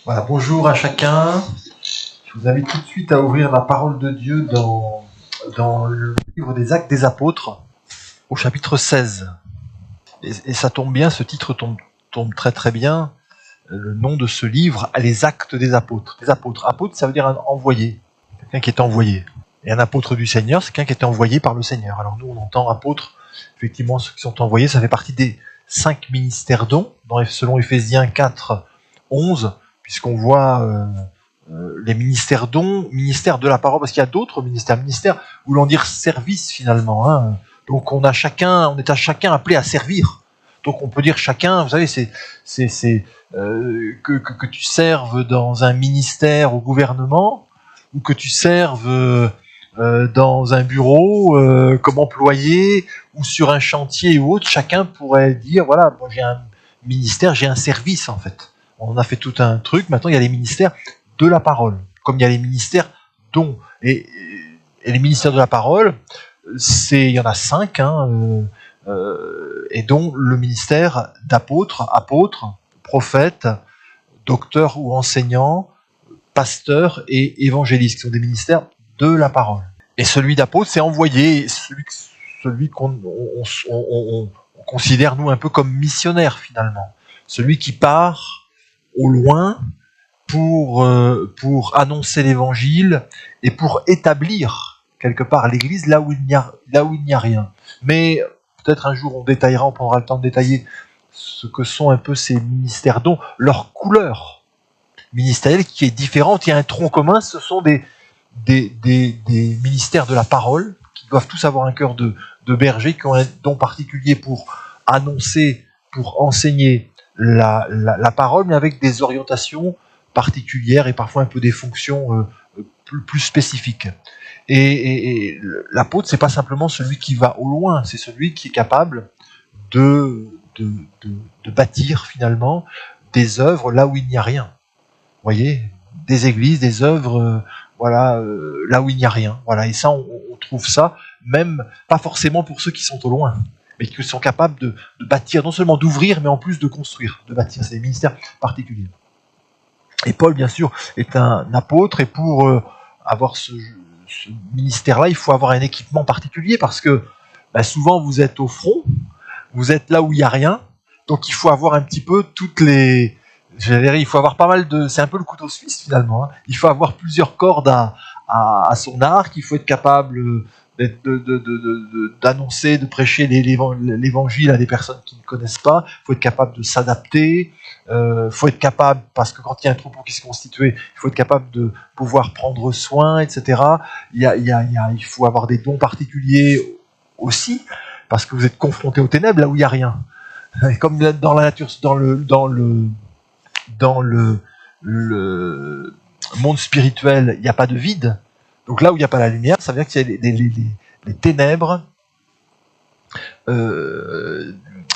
Voilà, bonjour à chacun. Je vous invite tout de suite à ouvrir la parole de Dieu dans le livre des Actes des Apôtres, au chapitre 16. Et ça tombe bien, ce titre tombe très très bien. Le nom de ce livre, les Actes des Apôtres. Des apôtres. Apôtre, ça veut dire un envoyé, quelqu'un qui est envoyé. Et un apôtre du Seigneur, c'est quelqu'un qui est envoyé par le Seigneur. Alors nous, on entend apôtre, effectivement, ceux qui sont envoyés, ça fait partie des 5 ministères dons, selon Éphésiens 4, 11, puisqu'on voit les ministères dons, ministère de la parole, parce qu'il y a d'autres ministères voulant dire service finalement. Hein. Donc on est à chacun appelé à servir. Donc on peut dire chacun, vous savez, que tu serves dans un ministère au gouvernement, ou que tu serves dans un bureau comme employé, ou sur un chantier ou autre, chacun pourrait dire, voilà, moi j'ai un ministère, j'ai un service en fait. On a fait tout un truc, maintenant il y a les ministères de la parole, comme il y a les ministères dont. Et les ministères de la parole, il y en a 5, et dont le ministère d'apôtre, prophète, docteur ou enseignant, pasteur et évangéliste, qui sont des ministères de la parole. Et celui d'apôtre, c'est envoyé, celui qu'on on considère, nous, un peu comme missionnaire, finalement. Celui qui part au loin pour annoncer l'évangile et pour établir, quelque part, l'église là où il n'y a rien. Mais peut-être un jour, on prendra le temps de détailler ce que sont un peu ces ministères dont leur couleur ministérielle qui est différente. Il y a un tronc commun, ce sont des ministères de la parole qui doivent tous avoir un cœur de berger, qui ont un don particulier pour annoncer, pour enseigner la parole, mais avec des orientations particulières et parfois un peu des fonctions plus spécifiques. Et l'apôtre, c'est pas simplement celui qui va au loin, c'est celui qui est capable de bâtir finalement des œuvres là où il n'y a rien. Vous voyez, des églises, des œuvres, là où il n'y a rien. Voilà, et ça, on trouve ça, même pas forcément pour ceux qui sont au loin, mais qui sont capables de bâtir, non seulement d'ouvrir, mais en plus de construire, de bâtir. C'est des ministères particuliers. Et Paul, bien sûr, est un apôtre, et pour avoir ce ministère-là, il faut avoir un équipement particulier, parce que souvent vous êtes au front, vous êtes là où il n'y a rien, donc il faut avoir un petit peu il faut avoir pas mal de... C'est un peu le couteau suisse finalement. Hein. Il faut avoir plusieurs cordes à son arc, il faut être capable d'annoncer, de prêcher l'évangile à des personnes qui ne connaissent pas, il faut être capable de s'adapter, il faut être capable, parce que quand il y a un troupeau qui se constitue, il faut être capable de pouvoir prendre soin, etc. Il faut avoir des dons particuliers aussi, parce que vous êtes confronté aux ténèbres là où il n'y a rien. Comme dans la nature, dans le monde spirituel, il n'y a pas de vide. Donc là où il n'y a pas la lumière, ça veut dire qu'il y a les ténèbres.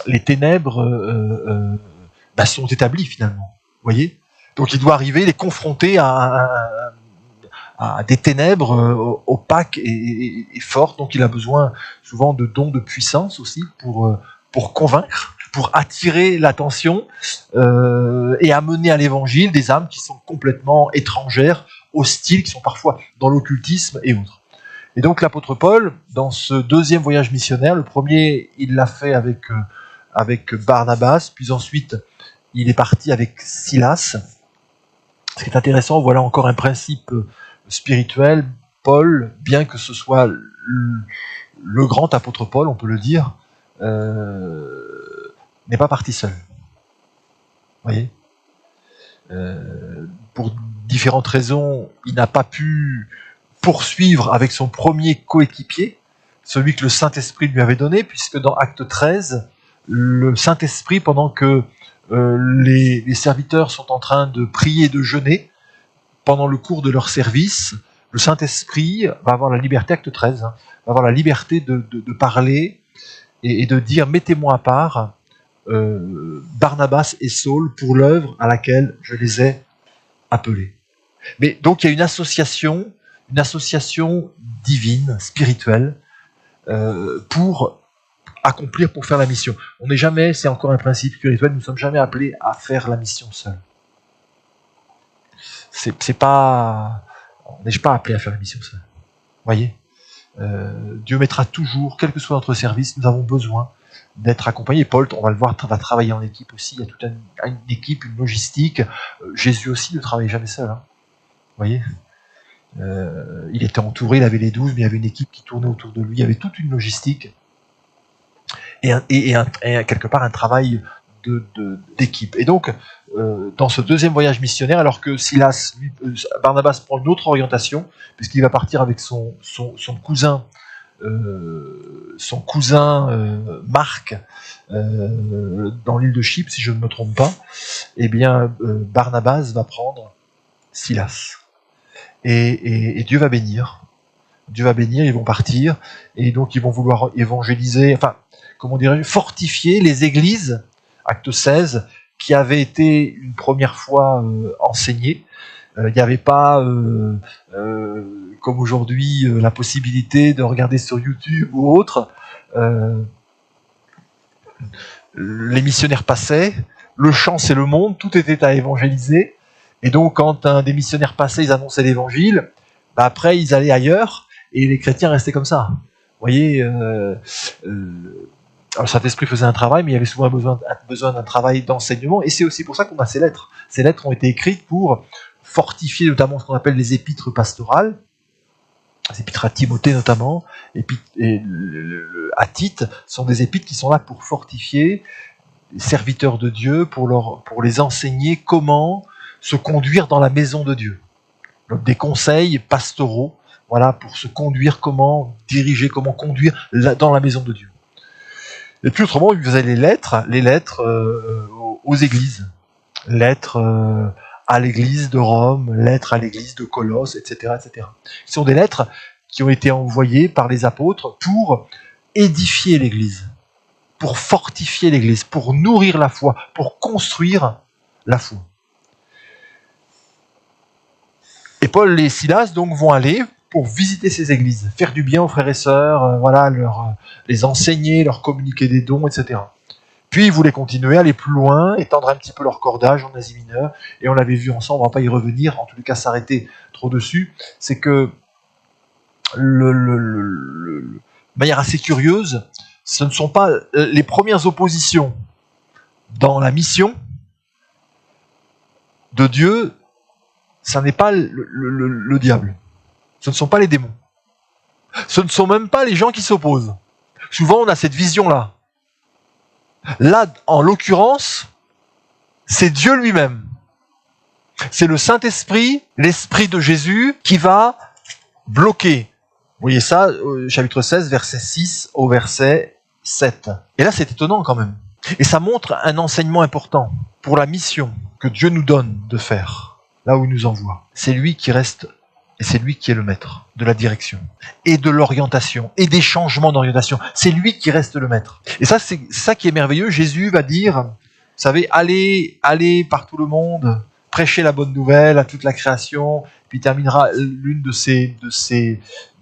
Les ténèbres sont établies finalement. Vous voyez ? Donc il doit arriver, les confronter à des ténèbres opaques et fortes. Donc il a besoin souvent de dons de puissance aussi pour convaincre, pour attirer l'attention et amener à l'évangile des âmes qui sont complètement étrangères, hostiles, qui sont parfois dans l'occultisme et autres. Et donc l'apôtre Paul, dans ce deuxième voyage missionnaire, le premier, il l'a fait avec Barnabas, puis ensuite il est parti avec Silas. Ce qui est intéressant, voilà encore un principe spirituel. Paul, bien que ce soit le grand apôtre Paul, on peut le dire, n'est pas parti seul. Vous voyez, pour différentes raisons, il n'a pas pu poursuivre avec son premier coéquipier, celui que le Saint-Esprit lui avait donné, puisque dans Acte 13, le Saint-Esprit, pendant que les serviteurs sont en train de prier et de jeûner, pendant le cours de leur service, le Saint-Esprit va avoir la liberté, Acte 13, va avoir la liberté de parler et de dire « Mettez-moi à part Barnabas et Saul pour l'œuvre à laquelle je les ai appelés. » Mais donc il y a une association divine, spirituelle, pour accomplir, pour faire la mission. On n'est jamais, c'est encore un principe spirituel, nous ne sommes jamais appelés à faire la mission seuls. on n'est pas appelé à faire la mission seul. Voyez, Dieu mettra toujours, quel que soit notre service, nous avons besoin d'être accompagnés. Paul, on va le voir, va travailler en équipe aussi. Il y a toute une équipe, une logistique. Jésus aussi ne travaillait jamais seul. Hein. Voyez, il était entouré, il avait les 12, mais il y avait une équipe qui tournait autour de lui. Il y avait toute une logistique et quelque part un travail d'équipe. Et donc, dans ce deuxième voyage missionnaire, alors que Barnabas prend une autre orientation, puisqu'il va partir avec son cousin, Marc, dans l'île de Chypre, si je ne me trompe pas, eh bien, Barnabas va prendre Silas. Et Dieu va bénir. Ils vont partir, et donc ils vont vouloir évangéliser, fortifier les églises, acte 16, qui avaient été une première fois enseignées. Il n'y avait pas, comme aujourd'hui, la possibilité de regarder sur YouTube ou autre. Les missionnaires passaient, le champ c'est le monde, tout était à évangéliser. Et donc quand un des missionnaires passait, ils annonçaient l'évangile, après ils allaient ailleurs, et les chrétiens restaient comme ça. Vous voyez, alors Saint-Esprit faisait un travail, mais il y avait souvent besoin d'un travail d'enseignement, et c'est aussi pour ça qu'on a ces lettres. Ces lettres ont été écrites pour fortifier notamment ce qu'on appelle les épîtres pastorales, les épîtres à Timothée notamment, et à Tite, sont des épîtres qui sont là pour fortifier les serviteurs de Dieu, pour les enseigner comment se conduire dans la maison de Dieu. Donc des conseils pastoraux, voilà, pour se conduire, comment diriger, comment conduire dans la maison de Dieu. Et puis autrement, vous avez les lettres aux églises, lettres à l'église de Rome, lettres à l'église de Colosse, etc., etc. Ce sont des lettres qui ont été envoyées par les apôtres pour édifier l'église, pour fortifier l'église, pour nourrir la foi, pour construire la foi. Et Paul et Silas donc vont aller pour visiter ces églises, faire du bien aux frères et sœurs, les enseigner, leur communiquer des dons, etc. Puis ils voulaient continuer, aller plus loin, étendre un petit peu leur cordage en Asie mineure, et on l'avait vu ensemble, on ne va pas y revenir, en tout cas s'arrêter trop dessus, c'est que de manière assez curieuse, ce ne sont pas les premières oppositions dans la mission de Dieu, ça n'est pas le diable, ce ne sont pas les démons, ce ne sont même pas les gens qui s'opposent. Souvent on a cette vision-là. Là, en l'occurrence, c'est Dieu lui-même. C'est le Saint-Esprit, l'Esprit de Jésus, qui va bloquer. Vous voyez ça, chapitre 16, verset 6 au verset 7. Et là, c'est étonnant quand même. Et ça montre un enseignement important pour la mission que Dieu nous donne de faire, là où il nous envoie. C'est lui qui reste, et c'est lui qui est le maître de la direction, et de l'orientation, et des changements d'orientation. C'est lui qui reste le maître. Et ça, c'est ça qui est merveilleux. Jésus va dire, vous savez, allez par tout le monde, prêchez la bonne nouvelle à toute la création, puis il terminera l'une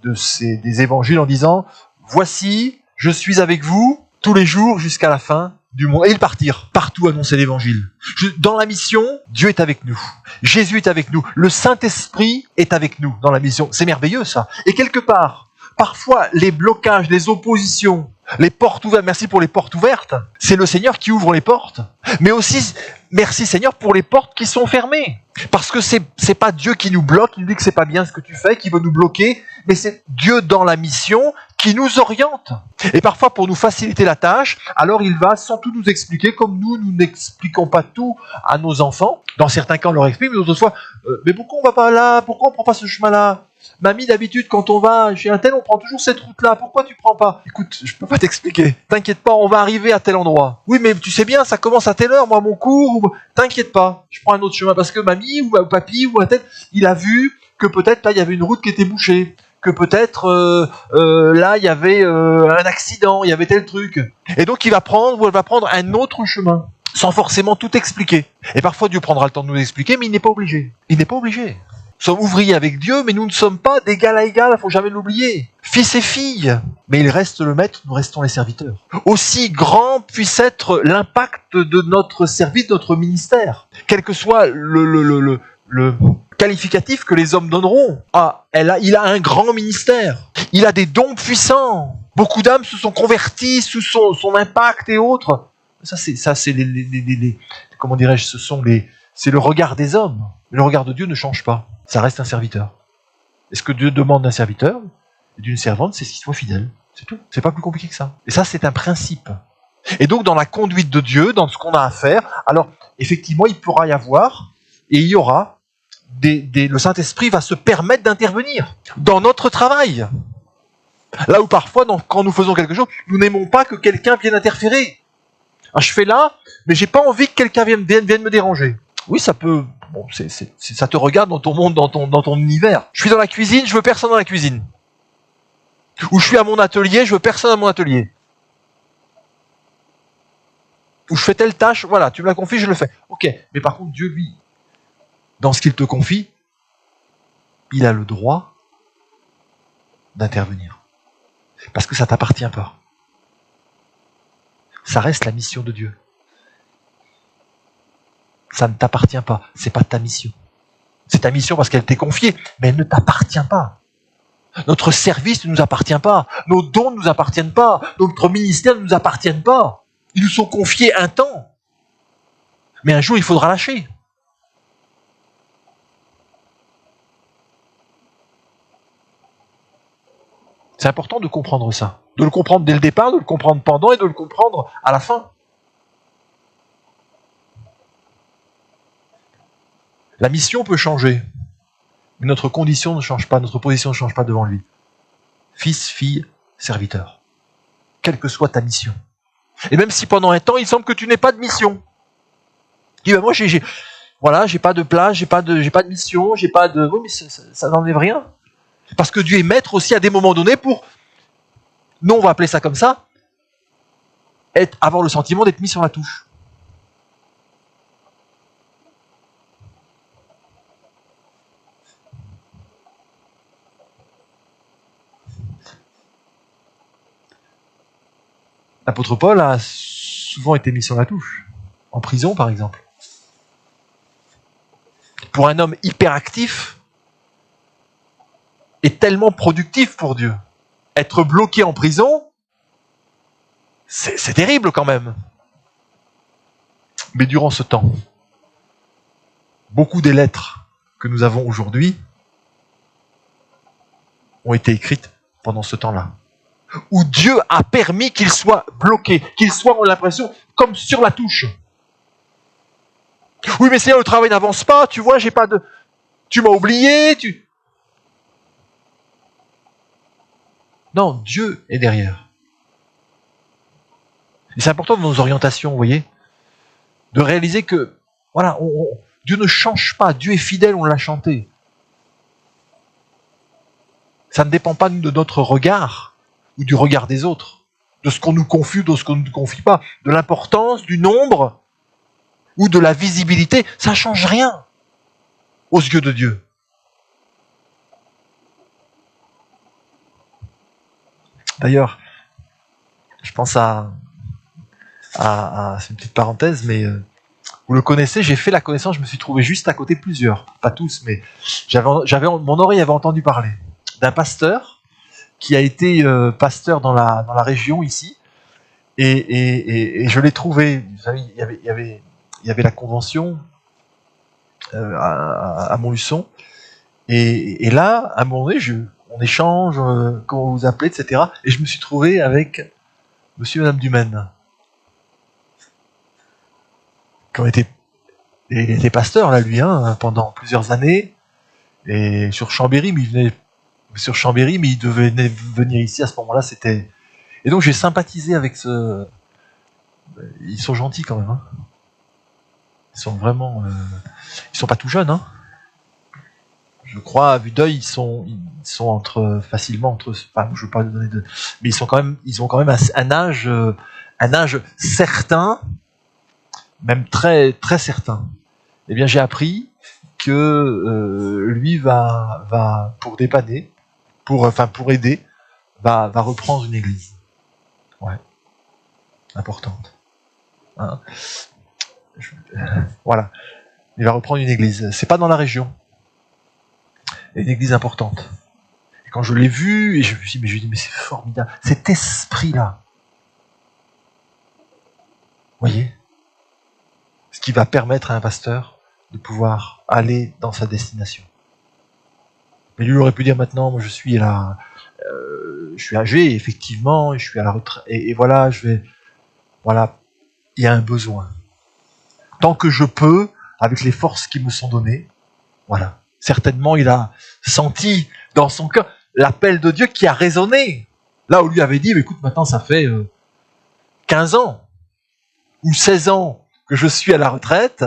des évangiles en disant, voici, je suis avec vous tous les jours jusqu'à la fin du monde. Et ils partirent partout annoncer l'évangile. Dans la mission, Dieu est avec nous. Jésus est avec nous. Le Saint-Esprit est avec nous dans la mission. C'est merveilleux ça. Et quelque part, parfois les blocages, les oppositions, les portes ouvertes, merci pour les portes ouvertes, c'est le Seigneur qui ouvre les portes. Mais aussi, merci Seigneur pour les portes qui sont fermées. Parce que c'est pas Dieu qui nous bloque, il nous dit que c'est pas bien ce que tu fais, qui veut nous bloquer, mais c'est Dieu dans la mission qui nous oriente. Et parfois, pour nous faciliter la tâche, alors il va sans tout nous expliquer, comme nous n'expliquons pas tout à nos enfants. Dans certains cas, on leur explique, mais d'autres fois, mais pourquoi on va pas là? Pourquoi on prend pas ce chemin-là? Mamie, d'habitude, quand on va chez un tel, on prend toujours cette route-là. Pourquoi tu prends pas? Écoute, je peux pas t'expliquer. T'inquiète pas, on va arriver à tel endroit. Oui, mais tu sais bien, ça commence à telle heure, moi, mon cours. T'inquiète pas, je prends un autre chemin parce que mamie ou papy ou un tel, il a vu que peut-être là, il y avait une route qui était bouchée. Que peut-être là, il y avait un accident, il y avait tel truc. Et donc, il va prendre ou elle va prendre un autre chemin, sans forcément tout expliquer. Et parfois, Dieu prendra le temps de nous expliquer, mais il n'est pas obligé. Il n'est pas obligé. Nous sommes ouvriers avec Dieu, mais nous ne sommes pas d'égal à égal, il ne faut jamais l'oublier. Fils et filles, mais il reste le maître, nous restons les serviteurs. Aussi grand puisse être l'impact de notre service, de notre ministère, quel que soit qualificatif que les hommes donneront. Ah, il a un grand ministère. Il a des dons puissants. Beaucoup d'âmes se sont converties sous son impact et autres. Ça, c'est comment dirais-je, c'est le regard des hommes. Mais le regard de Dieu ne change pas. Ça reste un serviteur. Et ce que Dieu demande d'un serviteur et d'une servante, c'est qu'il soit fidèle. C'est tout. C'est pas plus compliqué que ça. Et ça, c'est un principe. Et donc, dans la conduite de Dieu, dans ce qu'on a à faire, alors, effectivement, il pourra y avoir, et il y aura, le Saint-Esprit va se permettre d'intervenir dans notre travail. Là où parfois, quand nous faisons quelque chose, nous n'aimons pas que quelqu'un vienne interférer. Alors, je fais là, mais j'ai pas envie que quelqu'un vienne me déranger. Oui, ça peut... Bon, ça te regarde dans ton monde, dans ton univers. Je suis dans la cuisine, je veux personne dans la cuisine. Ou je suis à mon atelier, je veux personne à mon atelier. Ou je fais telle tâche, voilà, tu me la confies, je le fais. Ok, mais par contre, Dieu, lui, dans ce qu'il te confie, il a le droit d'intervenir. Parce que ça ne t'appartient pas. Ça reste la mission de Dieu. Ça ne t'appartient pas, c'est pas ta mission. C'est ta mission parce qu'elle t'est confiée, mais elle ne t'appartient pas. Notre service ne nous appartient pas, nos dons ne nous appartiennent pas, notre ministère ne nous appartient pas. Ils nous sont confiés un temps. Mais un jour, il faudra lâcher. C'est important de comprendre ça. De le comprendre dès le départ, de le comprendre pendant et de le comprendre à la fin. La mission peut changer, mais notre condition ne change pas, notre position ne change pas devant lui. Fils, fille, serviteur. Quelle que soit ta mission. Et même si pendant un temps, il semble que tu n'aies pas de mission. Tu dis, ben moi, j'ai pas de place, j'ai pas de mission, j'ai pas de... Oui, mais ça n'enlève rien. Parce que Dieu est maître aussi à des moments donnés pour, nous on va appeler ça comme ça, avoir le sentiment d'être mis sur la touche. L'apôtre Paul a souvent été mis sur la touche. En prison, par exemple. Pour un homme hyperactif et tellement productif pour Dieu. Être bloqué en prison, c'est terrible quand même. Mais durant ce temps, beaucoup des lettres que nous avons aujourd'hui ont été écrites pendant ce temps-là. Où Dieu a permis qu'il soit bloqué, qu'il soit, on a l'impression, comme sur la touche. Oui, mais Seigneur, le travail n'avance pas, tu vois, j'ai pas de... Tu m'as oublié, Non, Dieu est derrière. Et c'est important dans nos orientations, vous voyez, de réaliser que, voilà, Dieu ne change pas, Dieu est fidèle, on l'a chanté. Ça ne dépend pas de notre regard, ou du regard des autres, de ce qu'on nous confie ou de ce qu'on ne nous confie pas, de l'importance, du nombre, ou de la visibilité, ça ne change rien aux yeux de Dieu. D'ailleurs, je pense c'est une petite parenthèse, mais vous le connaissez, j'ai fait la connaissance, je me suis trouvé juste à côté plusieurs, pas tous, mais mon oreille avait entendu parler d'un pasteur qui a été pasteur dans la région ici, et je l'ai trouvé, vous savez, il y avait la convention à Montluçon, et là, à un moment donné, on échange, comment vous appelez, etc. Et je me suis trouvé avec monsieur et madame Dumaine, qui ont été... Il était pasteur, là, lui, pendant plusieurs années, et sur Chambéry, mais il devait venir ici à ce moment-là, c'était... Et donc j'ai sympathisé avec ce... Ils sont gentils quand même, Ils sont vraiment... Ils sont pas tout jeunes, Je crois, à vue d'œil, ils sont facilement entre... Enfin, je veux pas donner de... Mais ils ont quand même un âge certain, même très, très certain. Eh bien, j'ai appris que lui va pour dépanner, pour aider, va reprendre une église. Ouais. Importante. Voilà. Il va reprendre une église. C'est pas dans la région. une église importante. Et quand je l'ai vu, et je me suis dit, mais c'est formidable, cet esprit-là. Vous voyez, ce qui va permettre à un pasteur de pouvoir aller dans sa destination. Mais lui aurait pu dire maintenant, moi je suis là, je suis âgé, effectivement, je suis à la retraite, et voilà, voilà, il y a un besoin. Tant que je peux, avec les forces qui me sont données, voilà. Certainement, il a senti dans son cœur l'appel de Dieu qui a résonné. Là où lui avait dit, écoute, maintenant ça fait 15 ans ou 16 ans que je suis à la retraite.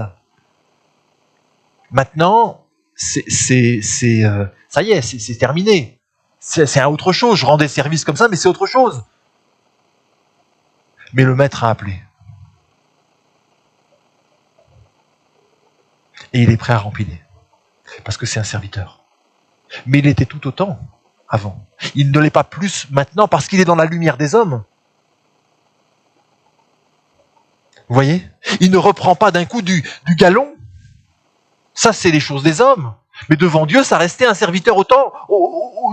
Maintenant, ça y est, c'est terminé. C'est autre chose. Je rends des services comme ça, mais c'est autre chose. Mais le maître a appelé. Et il est prêt à remplir. Parce que c'est un serviteur. Mais il était tout autant avant. Il ne l'est pas plus maintenant parce qu'il est dans la lumière des hommes. Vous voyez ? Il ne reprend pas d'un coup du galon. Ça, c'est les choses des hommes. Mais devant Dieu, ça restait un serviteur autant,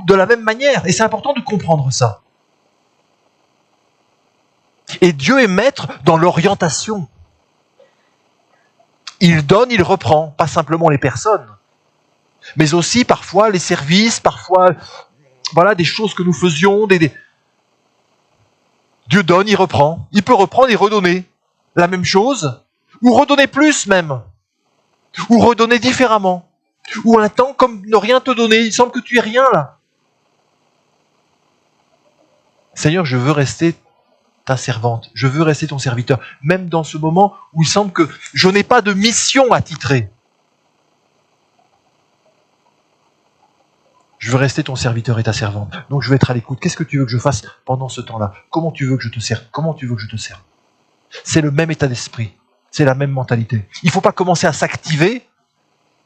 de la même manière. Et c'est important de comprendre ça. Et Dieu est maître dans l'orientation. Il donne, il reprend. Pas simplement les personnes, mais aussi parfois les services, parfois voilà, des choses que nous faisions. Dieu donne, il reprend. Il peut reprendre et redonner la même chose, ou redonner plus même, ou redonner différemment, ou un temps comme ne rien te donner. Il semble que tu aies rien là. Seigneur, je veux rester ta servante, je veux rester ton serviteur, même dans ce moment où il semble que je n'ai pas de mission attitrée. Je veux rester ton serviteur et ta servante. Donc je vais être à l'écoute. Qu'est-ce que tu veux que je fasse pendant ce temps-là ? Comment tu veux que je te serve ? Comment tu veux que je te serve ? C'est le même état d'esprit. C'est la même mentalité. Il ne faut pas commencer à s'activer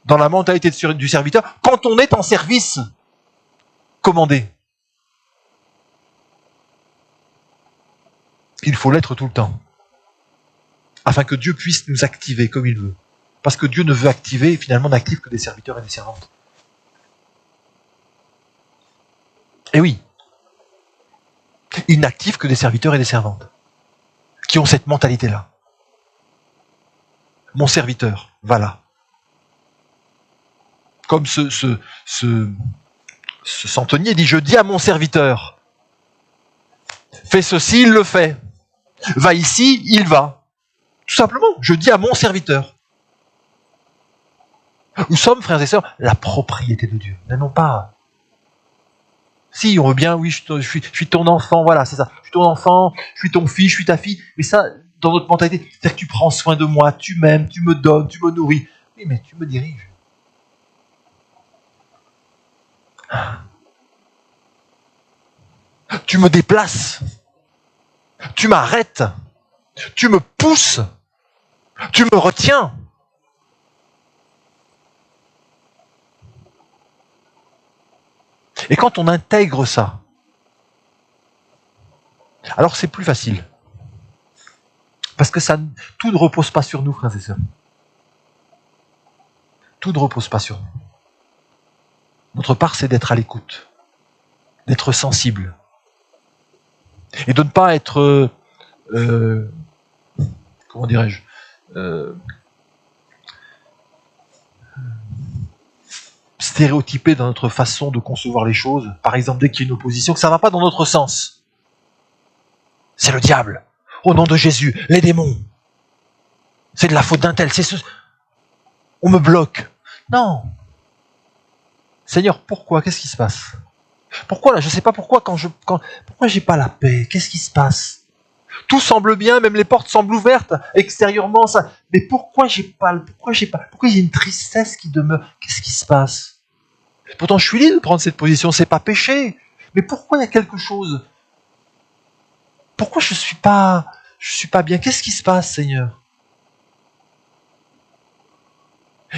dans la mentalité du serviteur quand on est en service commandé. Il faut l'être tout le temps. Afin que Dieu puisse nous activer comme il veut. Parce que Dieu ne veut activer, finalement, n'active que des serviteurs et des servantes. Et oui, il n'active que des serviteurs et des servantes qui ont cette mentalité-là. Mon serviteur, voilà. Comme ce centenier dit, je dis à mon serviteur, fais ceci, il le fait. Va ici, il va. Tout simplement, je dis à mon serviteur. Nous sommes, frères et sœurs, la propriété de Dieu. Non pas... Si, on veut bien, oui, je suis ton enfant, voilà, c'est ça. Je suis ton enfant, je suis ton fils, je suis ta fille. Mais ça, dans notre mentalité, c'est-à-dire que tu prends soin de moi, tu m'aimes, tu me donnes, tu me nourris. Oui, mais tu me diriges. Tu me déplaces. Tu m'arrêtes. Tu me pousses. Tu me retiens. Et quand on intègre ça, alors c'est plus facile. Parce que tout ne repose pas sur nous, frères et sœurs. Tout ne repose pas sur nous. Notre part, c'est d'être à l'écoute, d'être sensible. Et de ne pas être, comment dirais-je, stéréotypé dans notre façon de concevoir les choses. Par exemple, dès qu'il y a une opposition, que ça ne va pas dans notre sens. C'est le diable. Au nom de Jésus, les démons. C'est de la faute d'un tel. On me bloque. Non. Seigneur, pourquoi ? Qu'est-ce qui se passe ? Pourquoi là ? Je ne sais pas pourquoi pourquoi j'ai pas la paix ? Qu'est-ce qui se passe ? Tout semble bien, même les portes semblent ouvertes extérieurement. Ça. Mais pourquoi il y a une tristesse qui demeure ? Qu'est-ce qui se passe ? Pourtant, je suis libre de prendre cette position. C'est pas péché. Mais pourquoi il y a quelque chose ? Pourquoi je suis pas bien ? Qu'est-ce qui se passe, Seigneur ?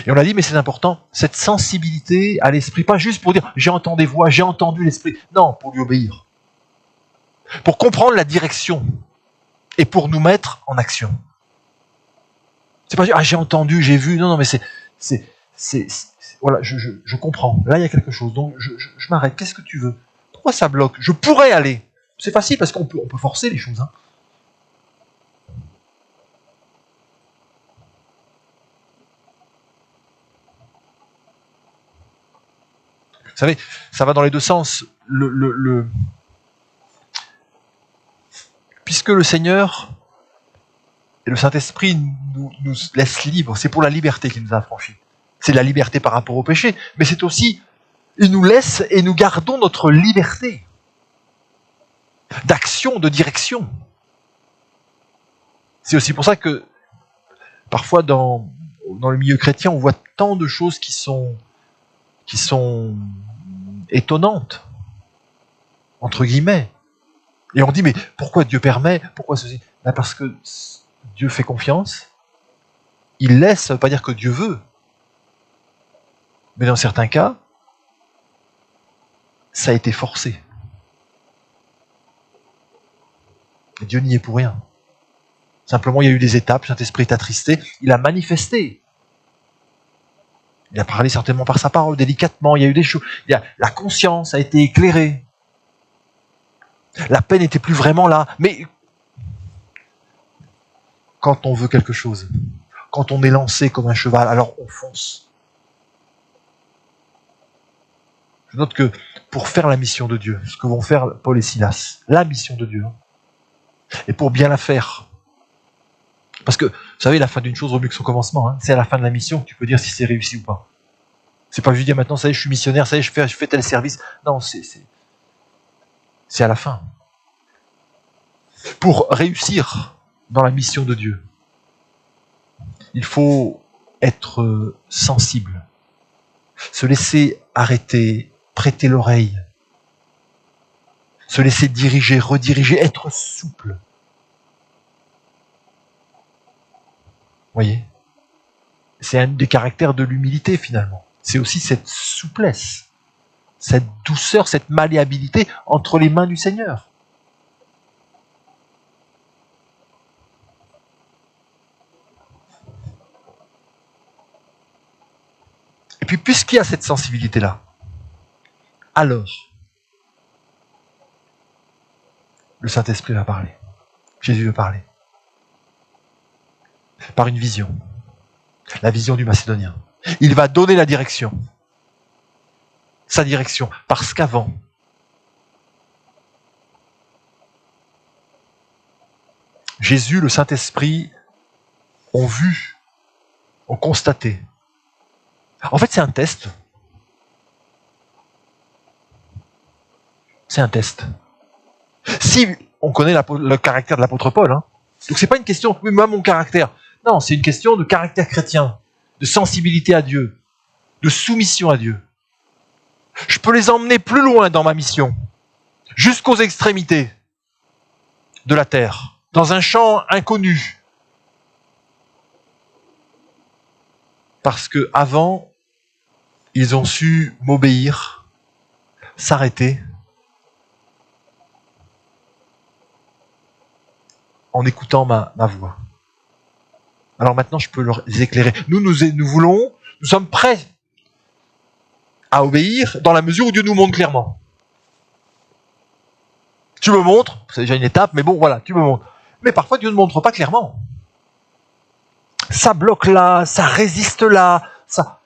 Et on a dit, mais c'est important, cette sensibilité à l'esprit, pas juste pour dire j'ai entendu des voix, j'ai entendu l'esprit. Non, pour lui obéir. Pour comprendre la direction et pour nous mettre en action. C'est pas dire j'ai entendu, j'ai vu. Non, mais voilà, je comprends. Là, il y a quelque chose. Donc, je m'arrête. Qu'est-ce que tu veux? Pourquoi ça bloque? Je pourrais aller. C'est facile parce qu'on peut forcer les choses. Hein. Vous savez, ça va dans les deux sens. Puisque le Seigneur et le Saint-Esprit nous laissent libres, c'est pour la liberté qu'il nous a affranchis. C'est la liberté par rapport au péché, mais c'est aussi, il nous laisse et nous gardons notre liberté d'action, de direction. C'est aussi pour ça que parfois dans le milieu chrétien, on voit tant de choses qui sont étonnantes, entre guillemets. Et on dit, mais pourquoi Dieu permet? Pourquoi ceci? Ben parce que Dieu fait confiance. Il laisse, ça ne veut pas dire que Dieu veut. Mais dans certains cas, ça a été forcé. Et Dieu n'y est pour rien. Simplement, il y a eu des étapes, le Saint-Esprit est attristé, il a manifesté. Il a parlé certainement par sa parole, délicatement, il y a eu des choses. La conscience a été éclairée. La paix n'était plus vraiment là. Mais quand on veut quelque chose, quand on est lancé comme un cheval, alors on fonce. Je note que pour faire la mission de Dieu, ce que vont faire Paul et Silas, la mission de Dieu, et pour bien la faire, parce que, vous savez, la fin d'une chose vaut mieux que son commencement, hein, c'est à la fin de la mission que tu peux dire si c'est réussi ou pas. C'est pas juste dire maintenant, ça y est, je suis missionnaire, ça y est, je fais tel service. Non, c'est à la fin. Pour réussir dans la mission de Dieu, il faut être sensible, se laisser arrêter, prêter l'oreille, se laisser diriger, rediriger, être souple. Vous voyez? C'est un des caractères de l'humilité finalement. C'est aussi cette souplesse, cette douceur, cette malléabilité entre les mains du Seigneur. Et puis puisqu'il y a cette sensibilité-là, alors le Saint-Esprit va parler. Jésus va parler. Par une vision. La vision du Macédonien. Il va donner la direction. Sa direction. Parce qu'avant, Jésus, le Saint-Esprit, ont vu, ont constaté. En fait, c'est un test. C'est un test. Si on connaît le caractère de l'apôtre Paul, hein, donc c'est pas une question, oui, moi mon caractère. Non, c'est une question de caractère chrétien, de sensibilité à Dieu, de soumission à Dieu. Je peux les emmener plus loin dans ma mission, jusqu'aux extrémités de la terre, dans un champ inconnu. Parce que avant, ils ont su m'obéir, s'arrêter, en écoutant ma voix. Alors maintenant, je peux les éclairer. Nous sommes prêts à obéir dans la mesure où Dieu nous montre clairement. Tu me montres, c'est déjà une étape, mais bon, voilà, tu me montres. Mais parfois, Dieu ne montre pas clairement. Ça bloque là, ça résiste là, ça...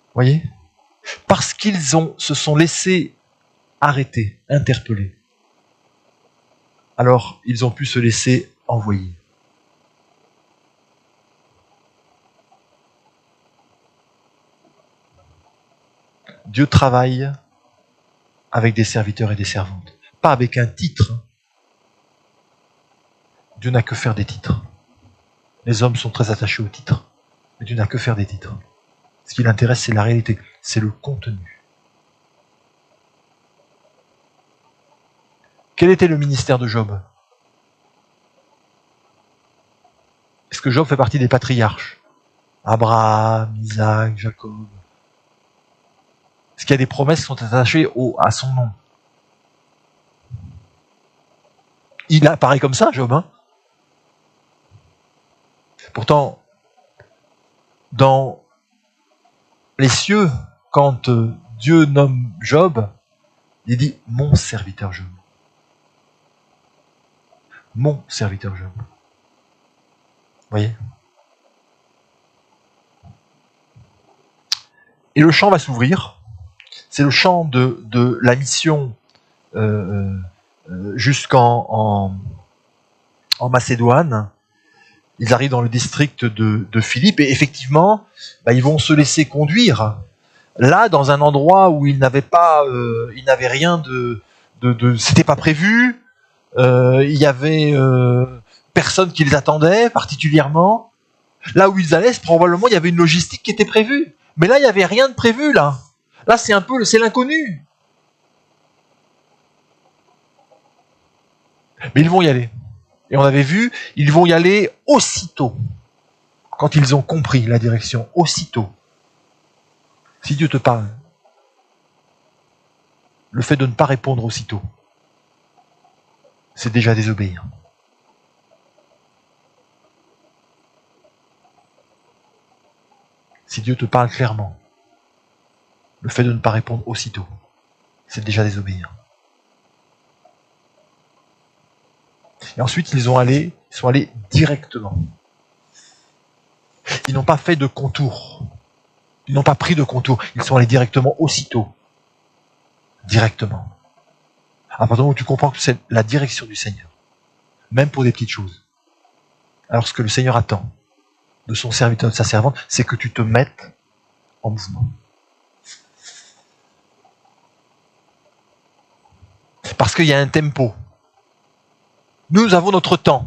Vous voyez? Parce qu'ils se sont laissés arrêter, interpeller. Alors, ils ont pu se laisser envoyer. Dieu travaille avec des serviteurs et des servantes, pas avec un titre. Dieu n'a que faire des titres. Les hommes sont très attachés aux titres, mais Dieu n'a que faire des titres. Ce qui l'intéresse, c'est la réalité, c'est le contenu. Quel était le ministère de Job? Est-ce que Job fait partie des patriarches? Abraham, Isaac, Jacob. Est-ce qu'il y a des promesses qui sont attachées à son nom? Il apparaît comme ça, Job, hein? Pourtant, dans les cieux, quand Dieu nomme Job, il dit « mon serviteur Job ». Mon serviteur Job. Vous voyez ? Et le champ va s'ouvrir. C'est le champ de la mission jusqu'en Macédoine. Ils arrivent dans le district de Philippe et effectivement, ils vont se laisser conduire là dans un endroit où ils n'avaient rien de c'était pas prévu. Il y avait personne qui les attendait particulièrement. Là où ils allaient, probablement il y avait une logistique qui était prévue. Mais là, il n'y avait rien de prévu, là. Là, c'est l'inconnu. Mais ils vont y aller. Et on avait vu, ils vont y aller aussitôt. Quand ils ont compris la direction, aussitôt. Si Dieu te parle, le fait de ne pas répondre aussitôt, c'est déjà désobéir. Si Dieu te parle clairement, le fait de ne pas répondre aussitôt, c'est déjà désobéir. Et ensuite, ils sont allés directement. Ils n'ont pas fait de contour. Ils n'ont pas pris de contour. Ils sont allés directement aussitôt. Directement. À partir du moment où tu comprends que c'est la direction du Seigneur, même pour des petites choses. Alors ce que le Seigneur attend de son serviteur, de sa servante, c'est que tu te mettes en mouvement. Parce qu'il y a un tempo. Nous avons notre temps.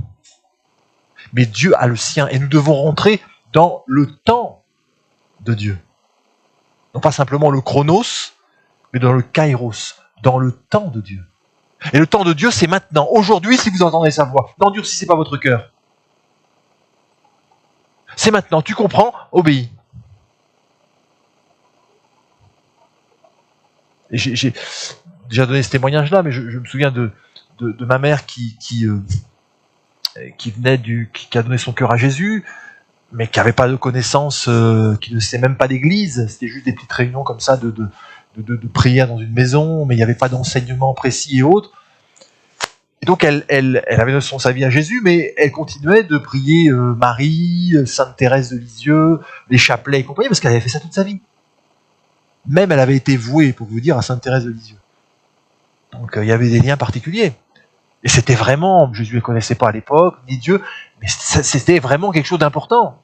Mais Dieu a le sien et nous devons rentrer dans le temps de Dieu. Non pas simplement le chronos, mais dans le kairos, dans le temps de Dieu. Et le temps de Dieu, c'est maintenant. Aujourd'hui, si vous entendez sa voix, n'endurcissez pas votre cœur. C'est maintenant. Tu comprends? Obéis. Et j'ai déjà donné ce témoignage-là, mais je me souviens de ma mère qui a donné son cœur à Jésus, mais qui n'avait pas de connaissances, qui ne sait même pas d'église. C'était juste des petites réunions comme ça de prière dans une maison, mais il n'y avait pas d'enseignement précis et autres. Et donc elle avait donné sa vie à Jésus, mais elle continuait de prier Marie, Sainte Thérèse de Lisieux, les chapelets et compagnie, parce qu'elle avait fait ça toute sa vie. Même elle avait été vouée, pour vous dire, à Sainte Thérèse de Lisieux. Donc il y avait des liens particuliers. Et c'était vraiment, Jésus ne connaissait pas à l'époque, ni Dieu, mais c'était vraiment quelque chose d'important.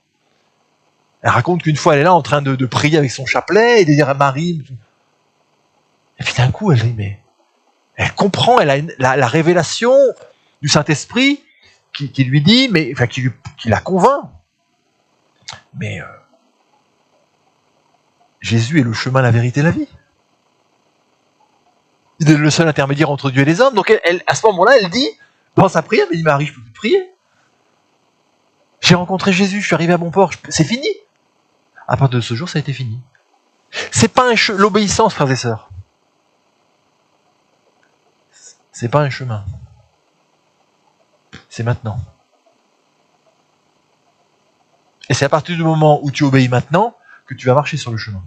Elle raconte qu'une fois elle est là en train de prier avec son chapelet et de dire à Marie. Et puis d'un coup elle dit, mais elle comprend, elle a la révélation du Saint-Esprit qui lui dit, qui la convainc. Mais Jésus est le chemin, la vérité et la vie. Il est le seul intermédiaire entre Dieu et les hommes. Donc elle, à ce moment-là, elle dit, dans sa prière, elle dit, Marie, je peux plus prier. J'ai rencontré Jésus, je suis arrivé à mon port, c'est fini. À partir de ce jour, ça a été fini. C'est pas l'obéissance, frères et sœurs. C'est pas un chemin. C'est maintenant. Et c'est à partir du moment où tu obéis maintenant que tu vas marcher sur le chemin.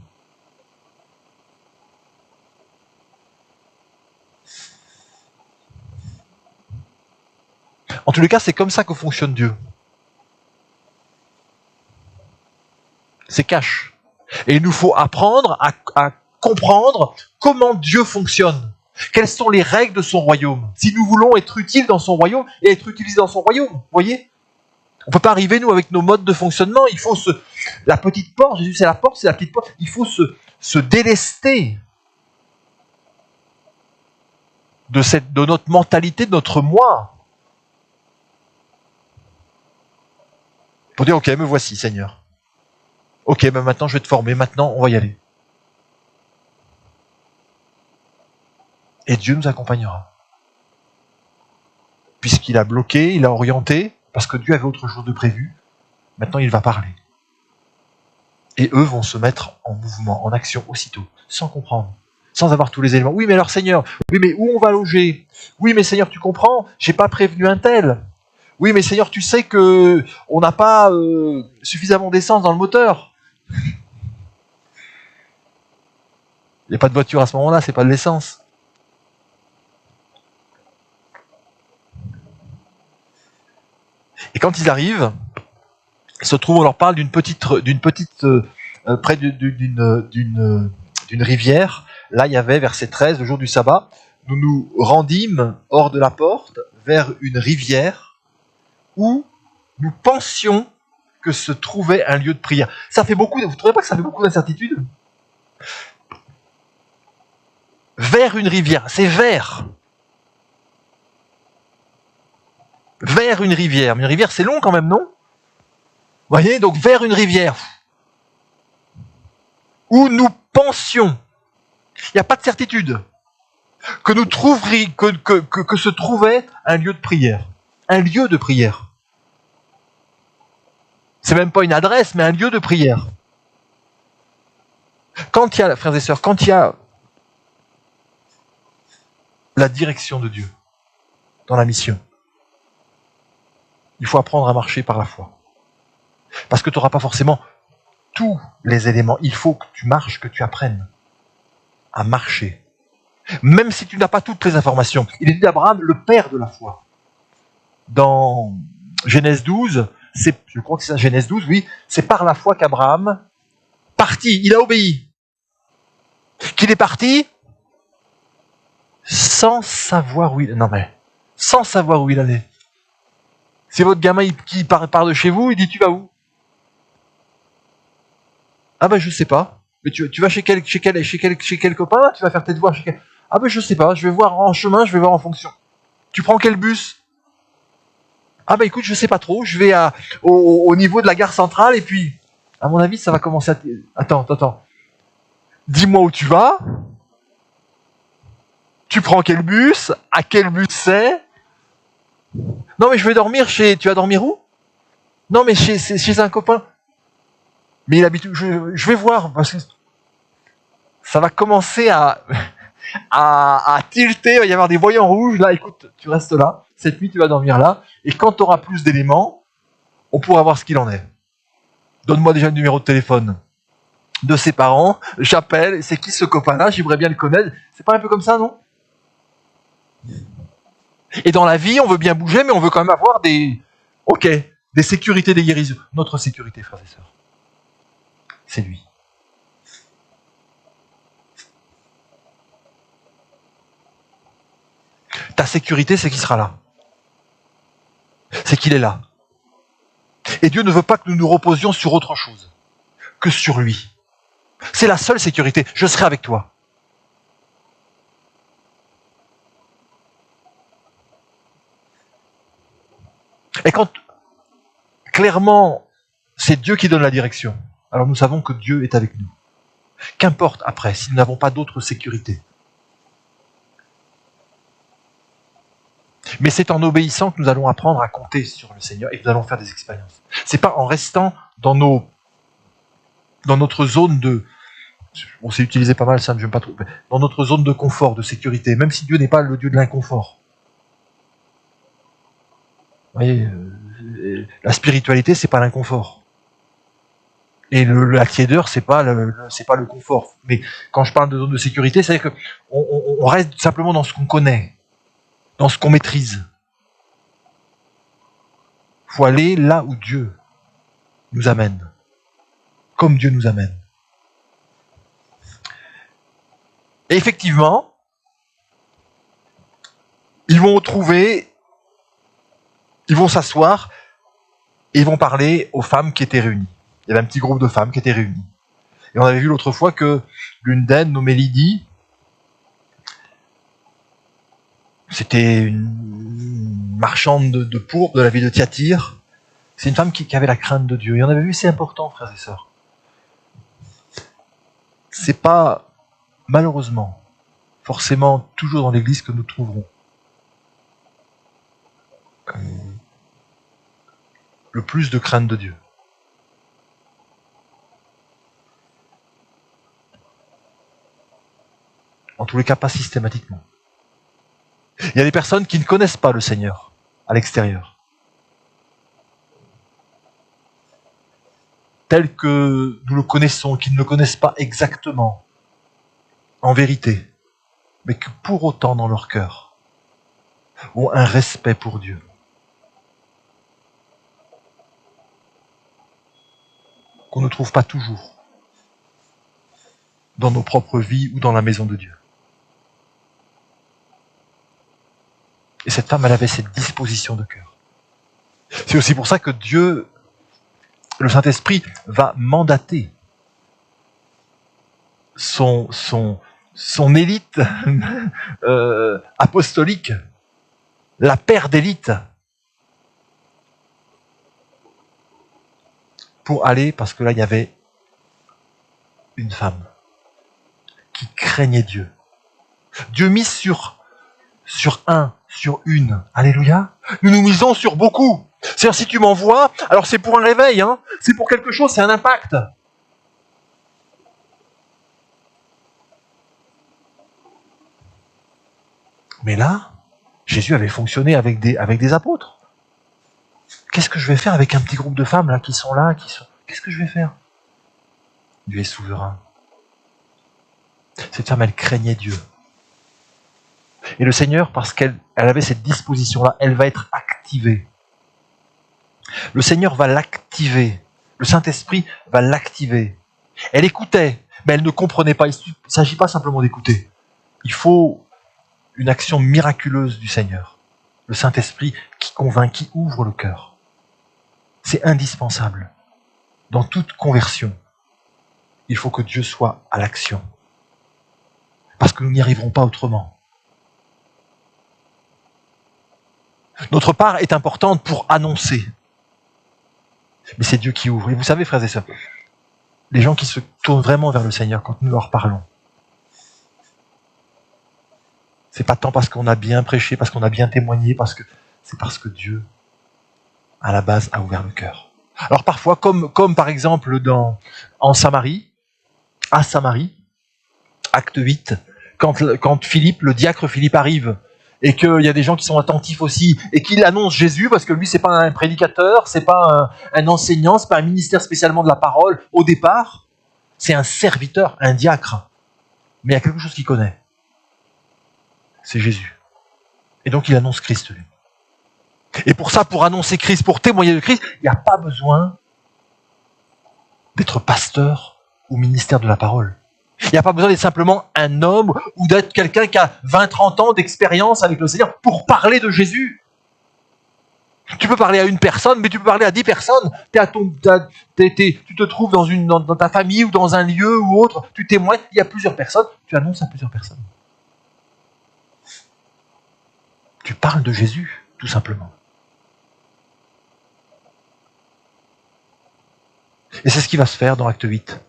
En tous les cas, c'est comme ça que fonctionne Dieu. C'est cash. Et il nous faut apprendre à comprendre comment Dieu fonctionne. Quelles sont les règles de son royaume? Si nous voulons être utiles dans son royaume et être utilisés dans son royaume, vous voyez? On ne peut pas arriver, nous, avec nos modes de fonctionnement. Il faut la petite porte, Jésus c'est la porte, c'est la petite porte. Il faut se délester de notre mentalité, de notre moi. Pour dire, ok, me voici, Seigneur. Ok, maintenant je vais te former, maintenant on va y aller. Et Dieu nous accompagnera. Puisqu'il a bloqué, il a orienté, parce que Dieu avait autre chose de prévu, maintenant il va parler. Et eux vont se mettre en mouvement, en action aussitôt, sans comprendre, sans avoir tous les éléments. Oui, mais alors Seigneur, oui, mais où on va loger? Oui, mais Seigneur, tu comprends, j'ai pas prévenu un tel. Oui, mais Seigneur, tu sais que on n'a pas suffisamment d'essence dans le moteur. Il n'y a pas de voiture à ce moment-là, c'est pas de l'essence. Et quand ils arrivent, ils se trouvent, on leur parle d'une petite près d'une rivière. Là, il y avait, verset 13, le jour du sabbat, nous nous rendîmes hors de la porte vers une rivière où nous pensions que se trouvait un lieu de prière. Ça fait beaucoup, vous ne trouvez pas que ça fait beaucoup d'incertitudes? Vers une rivière, c'est vers. Vers une rivière. Mais une rivière, c'est long quand même, non? Vous voyez, donc vers une rivière. Où nous pensions. Il n'y a pas de certitude. Que nous trouverions, que se trouvait un lieu de prière. Un lieu de prière. C'est même pas une adresse, mais un lieu de prière. Quand il y a, frères et sœurs, quand il y a la direction de Dieu dans la mission, il faut apprendre à marcher par la foi. Parce que tu n'auras pas forcément tous les éléments. Il faut que tu marches, que tu apprennes à marcher. Même si tu n'as pas toutes les informations. Il est dit d'Abraham, le père de la foi. Dans Genèse 12, je crois que c'est Genèse 12, oui, c'est par la foi qu'Abraham partit, il a obéi. Qu'il est parti sans savoir où il... Non mais, sans savoir où il allait. Si votre gamin qui part de chez vous, il dit tu vas où? Ah ben je sais pas. Mais tu vas chez quel copain là? Tu vas faire tes devoirs chez quel... Ah ben je sais pas, je vais voir en chemin, je vais voir en fonction. Tu prends quel bus? Ah ben écoute, je sais pas trop, je vais au niveau de la gare centrale et puis, à mon avis, ça va commencer à... Attends. Dis-moi où tu vas. Tu prends quel bus? À quel bus c'est? Non mais je vais dormir chez... Tu vas dormir où? Non mais chez un copain. Mais il habite... Je vais voir, parce que ça va commencer à tilter, il va y avoir des voyants rouges. Là, écoute, tu restes là. Cette nuit, tu vas dormir là. Et quand tu auras plus d'éléments, on pourra voir ce qu'il en est. Donne-moi déjà le numéro de téléphone de ses parents. J'appelle. C'est qui ce copain-là? J'aimerais bien le connaître. C'est pas un peu comme ça, non? Et dans la vie, on veut bien bouger, mais on veut quand même avoir des sécurités, des guérisons. Notre sécurité, frères et sœurs, c'est lui. Ta sécurité, c'est qu'il sera là. C'est qu'il est là. Et Dieu ne veut pas que nous nous reposions sur autre chose que sur lui. C'est la seule sécurité. Je serai avec toi. Et quand, clairement, c'est Dieu qui donne la direction, alors nous savons que Dieu est avec nous. Qu'importe après, si nous n'avons pas d'autre sécurité. Mais c'est en obéissant que nous allons apprendre à compter sur le Seigneur et que nous allons faire des expériences. C'est pas en restant dans notre zone de... On s'est utilisé pas mal ça, mais je n'aime pas trop. Dans notre zone de confort, de sécurité, même si Dieu n'est pas le Dieu de l'inconfort. Vous voyez, la spiritualité, c'est pas l'inconfort. Et la tiédeur, c'est pas le confort. Mais quand je parle de zone de sécurité, c'est-à-dire qu'on reste simplement dans ce qu'on connaît, dans ce qu'on maîtrise. Il faut aller là où Dieu nous amène, comme Dieu nous amène. Et effectivement, ils vont s'asseoir et ils vont parler aux femmes qui étaient réunies. Il y avait un petit groupe de femmes qui étaient réunies. Et on avait vu l'autre fois que l'une d'elles, nommée Lydie, c'était une marchande de pourpre de la ville de Thyatire. C'est une femme qui avait la crainte de Dieu. Et on avait vu, c'est important, frères et sœurs. C'est pas, malheureusement, forcément toujours dans l'église que nous trouverons le plus de crainte de Dieu. En tous les cas, pas systématiquement. Il y a des personnes qui ne connaissent pas le Seigneur à l'extérieur. tel que nous le connaissons, qu'ils ne le connaissent pas exactement, en vérité, mais que pour autant dans leur cœur ont un respect pour Dieu. Qu'on ne trouve pas toujours dans nos propres vies ou dans la maison de Dieu. Et cette femme, elle avait cette disposition de cœur. C'est aussi pour ça que Dieu, le Saint-Esprit, va mandater son élite apostolique, la paire d'élite, pour aller, parce que là, il y avait une femme qui craignait Dieu. Dieu mise sur une. Alléluia. Nous misons sur beaucoup. C'est-à-dire, si tu m'envoies, alors c'est pour un réveil, hein, c'est pour quelque chose, c'est un impact. Mais là, Jésus avait fonctionné avec des apôtres. Qu'est-ce que je vais faire avec un petit groupe de femmes là qui sont là, Qu'est-ce que je vais faire? Dieu est souverain. Cette femme, elle craignait Dieu. Et le Seigneur, parce qu'elle avait cette disposition-là, elle va être activée. Le Seigneur va l'activer. Le Saint-Esprit va l'activer. Elle écoutait, mais elle ne comprenait pas. Il ne s'agit pas simplement d'écouter. Il faut une action miraculeuse du Seigneur. Le Saint-Esprit qui convainc, qui ouvre le cœur. C'est indispensable. Dans toute conversion, il faut que Dieu soit à l'action. Parce que nous n'y arriverons pas autrement. Notre part est importante pour annoncer. Mais c'est Dieu qui ouvre. Et vous savez, frères et sœurs, les gens qui se tournent vraiment vers le Seigneur quand nous leur parlons, c'est pas tant parce qu'on a bien prêché, parce qu'on a bien témoigné, c'est parce que Dieu, à la base, a ouvert le cœur. Alors parfois, comme par exemple à Samarie, acte 8, quand Philippe, le diacre Philippe arrive, et qu'il y a des gens qui sont attentifs aussi, et qu'il annonce Jésus, parce que lui, c'est pas un prédicateur, c'est pas un enseignant, c'est pas un ministère spécialement de la parole, au départ, c'est un serviteur, un diacre. Mais il y a quelque chose qu'il connaît. C'est Jésus. Et donc, il annonce Christ, lui. Et pour ça, pour annoncer Christ, pour témoigner de Christ, il n'y a pas besoin d'être pasteur ou ministère de la parole. Il n'y a pas besoin d'être simplement un homme ou d'être quelqu'un qui a 20-30 ans d'expérience avec le Seigneur pour parler de Jésus. Tu peux parler à une personne, mais tu peux parler à 10 personnes. Tu te trouves dans ta famille ou dans un lieu ou autre, tu témoignes, il y a plusieurs personnes, tu annonces à plusieurs personnes. Tu parles de Jésus, tout simplement. Et c'est ce qui va se faire dans Acte 8.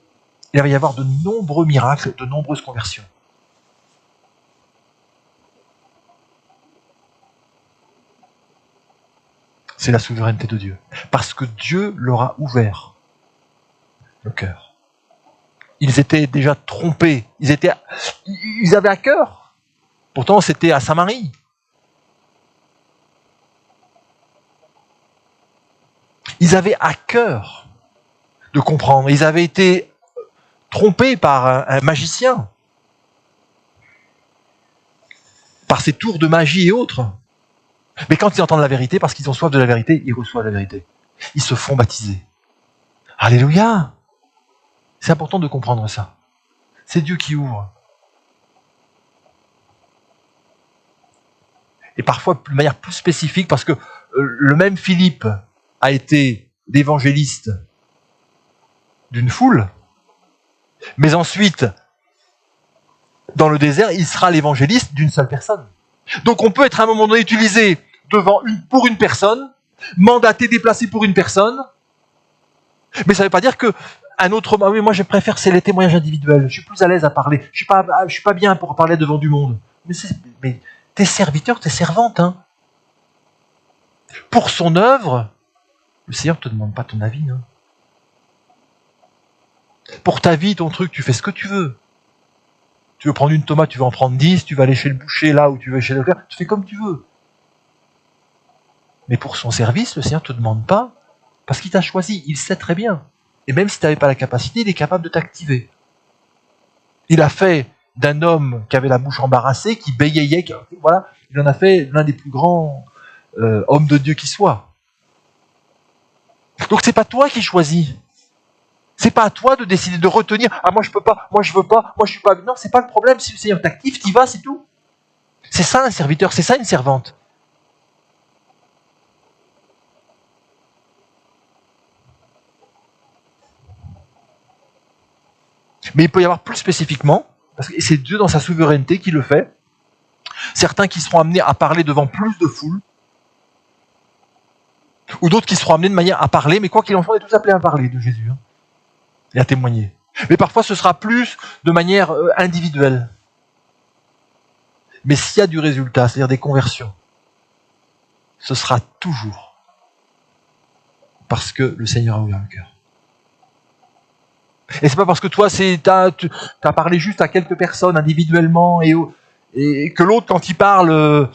Il va y avoir de nombreux miracles, de nombreuses conversions. C'est la souveraineté de Dieu. Parce que Dieu leur a ouvert le cœur. Ils étaient déjà trompés. Ils avaient à cœur. Pourtant, c'était à Samarie. Ils avaient à cœur de comprendre. Ils avaient été trompés par un magicien, par ses tours de magie et autres. Mais quand ils entendent la vérité, parce qu'ils ont soif de la vérité, ils reçoivent la vérité. Ils se font baptiser. Alléluia! C'est important de comprendre ça. C'est Dieu qui ouvre. Et parfois de manière plus spécifique, parce que le même Philippe a été l'évangéliste d'une foule, mais ensuite, dans le désert, il sera l'évangéliste d'une seule personne. Donc on peut être à un moment donné utilisé pour une personne, mandaté, déplacé pour une personne, mais ça ne veut pas dire que un autre, oui, moi je préfère c'est les témoignages individuels, je suis plus à l'aise à parler, je suis pas bien pour parler devant du monde. Mais tes serviteurs, tes servantes, hein. Pour son œuvre, le Seigneur ne te demande pas ton avis, non. Pour ta vie, ton truc, tu fais ce que tu veux. Tu veux prendre une tomate, tu veux en prendre 10, tu vas aller chez le boucher là où tu veux chez le clerc, tu fais comme tu veux. Mais pour son service, le Seigneur ne te demande pas, parce qu'il t'a choisi, il sait très bien. Et même si tu n'avais pas la capacité, il est capable de t'activer. Il a fait d'un homme qui avait la bouche embarrassée, qui bégayait, voilà, il en a fait l'un des plus grands hommes de Dieu qui soit. Donc c'est pas toi qui choisis. C'est pas à toi de décider de retenir. Ah moi je peux pas, moi je veux pas, moi je suis pas. Non, c'est pas le problème. Si le Seigneur t'active, t'y vas, c'est tout. C'est ça un serviteur, c'est ça une servante. Mais il peut y avoir plus spécifiquement, parce que c'est Dieu dans sa souveraineté qui le fait. Certains qui seront amenés à parler devant plus de foule, ou d'autres qui seront amenés de manière à parler, mais quoi qu'il en soit, on est tous appelés à parler de Jésus hein, et à témoigner. Mais parfois ce sera plus de manière individuelle. Mais s'il y a du résultat, c'est-à-dire des conversions, ce sera toujours parce que le Seigneur a ouvert le cœur. Et c'est pas parce que toi, t'as parlé juste à quelques personnes individuellement et que l'autre, quand il parle,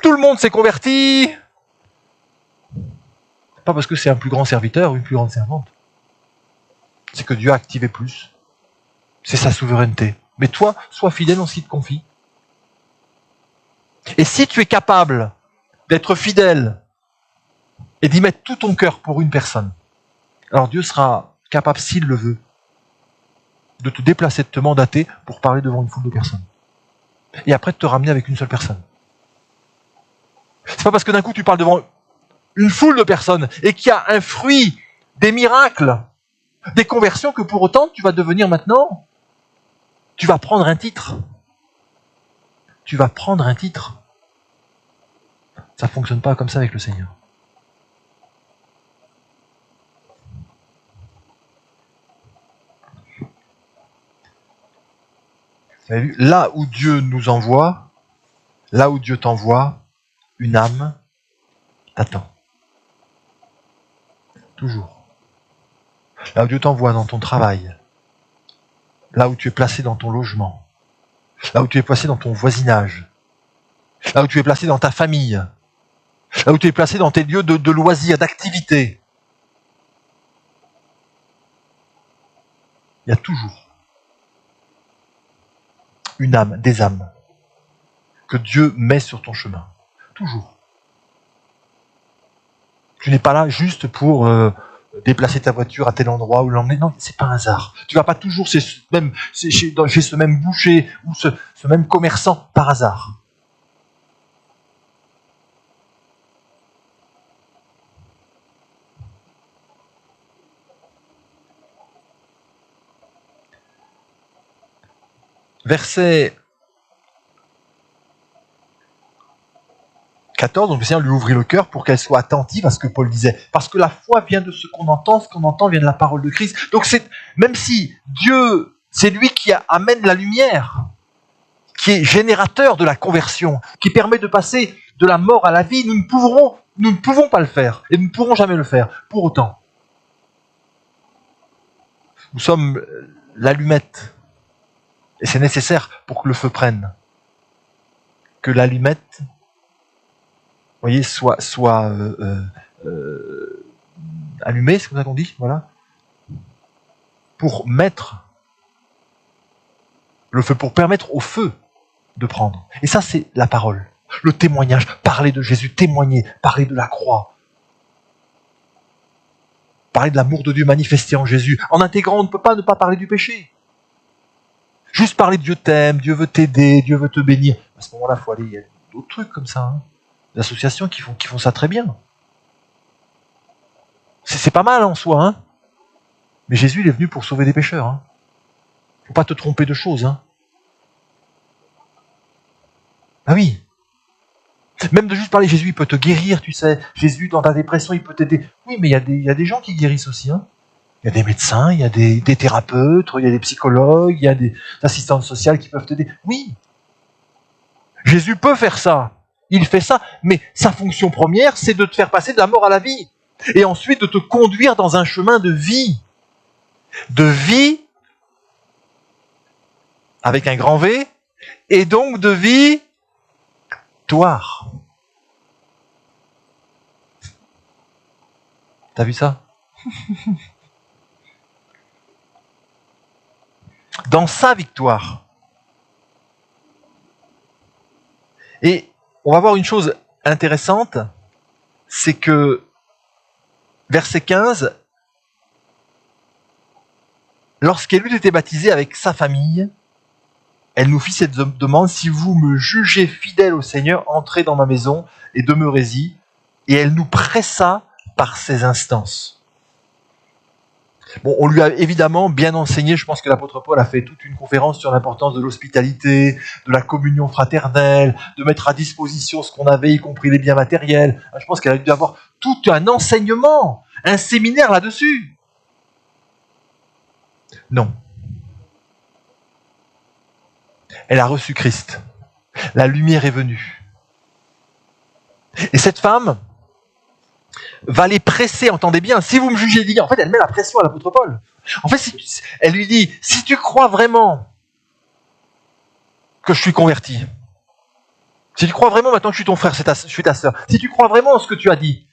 tout le monde s'est converti. C'est pas parce que c'est un plus grand serviteur ou une plus grande servante. C'est que Dieu a activé plus. C'est sa souveraineté. Mais toi, sois fidèle en ce qu'il te confie. Et si tu es capable d'être fidèle et d'y mettre tout ton cœur pour une personne, alors Dieu sera capable, s'il le veut, de te déplacer, de te mandater pour parler devant une foule de personnes. Et après de te ramener avec une seule personne. C'est pas parce que d'un coup tu parles devant une foule de personnes et qu'il y a un fruit, des miracles, des conversions que pour autant tu vas devenir maintenant. Tu vas prendre un titre. Tu vas prendre un titre. Ça ne fonctionne pas comme ça avec le Seigneur. Vous avez vu, là où Dieu nous envoie, là où Dieu t'envoie, une âme t'attend. Toujours. Là où Dieu t'envoie dans ton travail, là où tu es placé dans ton logement, là où tu es placé dans ton voisinage, là où tu es placé dans ta famille, là où tu es placé dans tes lieux de loisirs, d'activité, il y a toujours une âme, des âmes, que Dieu met sur ton chemin. Toujours. Tu n'es pas là juste pour déplacer ta voiture à tel endroit ou l'emmener. Non, c'est pas un hasard. Tu vas pas toujours chez ce même boucher ou ce même commerçant par hasard. Verset 14, donc le Seigneur lui ouvrit le cœur pour qu'elle soit attentive à ce que Paul disait. Parce que la foi vient de ce qu'on entend vient de la parole de Christ. Donc même si Dieu, c'est lui qui amène la lumière, qui est générateur de la conversion, qui permet de passer de la mort à la vie, nous ne pouvons pas le faire, et nous ne pourrons jamais le faire. Pour autant, nous sommes l'allumette, et c'est nécessaire pour que le feu prenne. Que l'allumette, vous voyez, soit allumée, c'est comme ça qu'on dit, voilà, pour mettre le feu, pour permettre au feu de prendre. Et ça, c'est la parole, le témoignage, parler de Jésus, témoigner, parler de la croix, parler de l'amour de Dieu manifesté en Jésus. En intégrant, on ne peut pas ne pas parler du péché. Juste parler de Dieu t'aime, Dieu veut t'aider, Dieu veut te bénir. À ce moment-là, il faut aller, il y a d'autres trucs comme ça. Hein. Des associations qui font ça très bien. C'est pas mal en soi, hein. Mais Jésus, il est venu pour sauver des pécheurs. Hein. Faut pas te tromper de choses. Hein. Ah oui. Même de juste parler, Jésus, il peut te guérir, tu sais. Jésus, dans ta dépression, il peut t'aider. Oui, mais il y a des gens qui guérissent aussi. Hein. Il y a des médecins, il y a des thérapeutes, il y a des psychologues, il y a des assistantes sociales qui peuvent t'aider. Oui. Jésus peut faire ça. Il fait ça. Mais sa fonction première, c'est de te faire passer de la mort à la vie. Et ensuite de te conduire dans un chemin de vie. De vie, avec un grand V, et donc de vie, T'as vu ça? Dans sa victoire. Et on va voir une chose intéressante, c'est que verset 15, lorsqu'elle eut été baptisée avec sa famille, elle nous fit cette demande: si vous me jugez fidèle au Seigneur, entrez dans ma maison et demeurez-y. Et elle nous pressa par ses instances. Bon, on lui a évidemment bien enseigné, je pense que l'apôtre Paul a fait toute une conférence sur l'importance de l'hospitalité, de la communion fraternelle, de mettre à disposition ce qu'on avait, y compris les biens matériels. Je pense qu'elle a dû avoir tout un enseignement, un séminaire là-dessus. Non. Elle a reçu Christ. La lumière est venue. Et cette femme va les presser, entendez bien, si vous me jugez digne. En fait, elle met la pression à l'apôtre Paul. En fait, elle lui dit, si tu crois vraiment que je suis converti, si tu crois vraiment maintenant que je suis ton frère, je suis ta sœur, si tu crois vraiment en ce que tu as dit,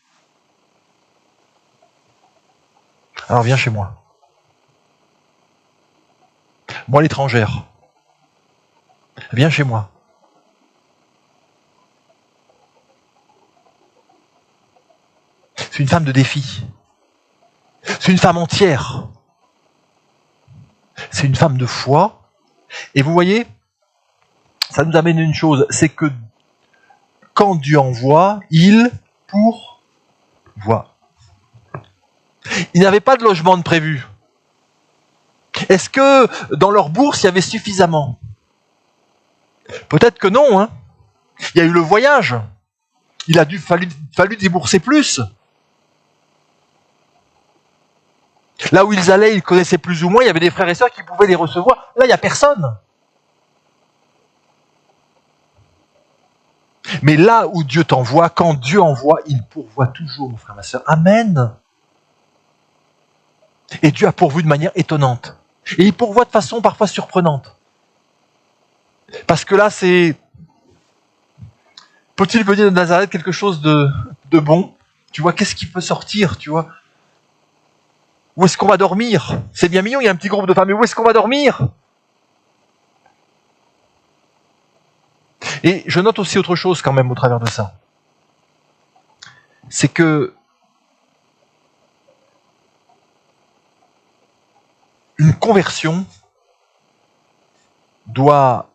alors viens chez moi. Moi l'étrangère, viens chez moi. C'est une femme de défi. C'est une femme entière. C'est une femme de foi. Et vous voyez, ça nous amène une chose, c'est que quand Dieu envoie, il pourvoit. Ils n'avaient pas de logement de prévu. Est-ce que dans leur bourse, il y avait suffisamment? Peut-être que non. Hein. Il y a eu le voyage. Il a fallu débourser plus. Là où ils allaient, ils connaissaient plus ou moins, il y avait des frères et sœurs qui pouvaient les recevoir. Là, il n'y a personne. Mais là où Dieu t'envoie, quand Dieu envoie, il pourvoit toujours, mon frère, ma sœur. Amen. Et Dieu a pourvu de manière étonnante. Et il pourvoit de façon parfois surprenante. Parce que là, c'est... Peut-il venir de Nazareth quelque chose de bon? Tu vois, qu'est-ce qui peut sortir, tu vois? Où est-ce qu'on va dormir? C'est bien mignon, il y a un petit groupe de femmes, mais où est-ce qu'on va dormir? Et je note aussi autre chose quand même au travers de ça. C'est que une conversion doit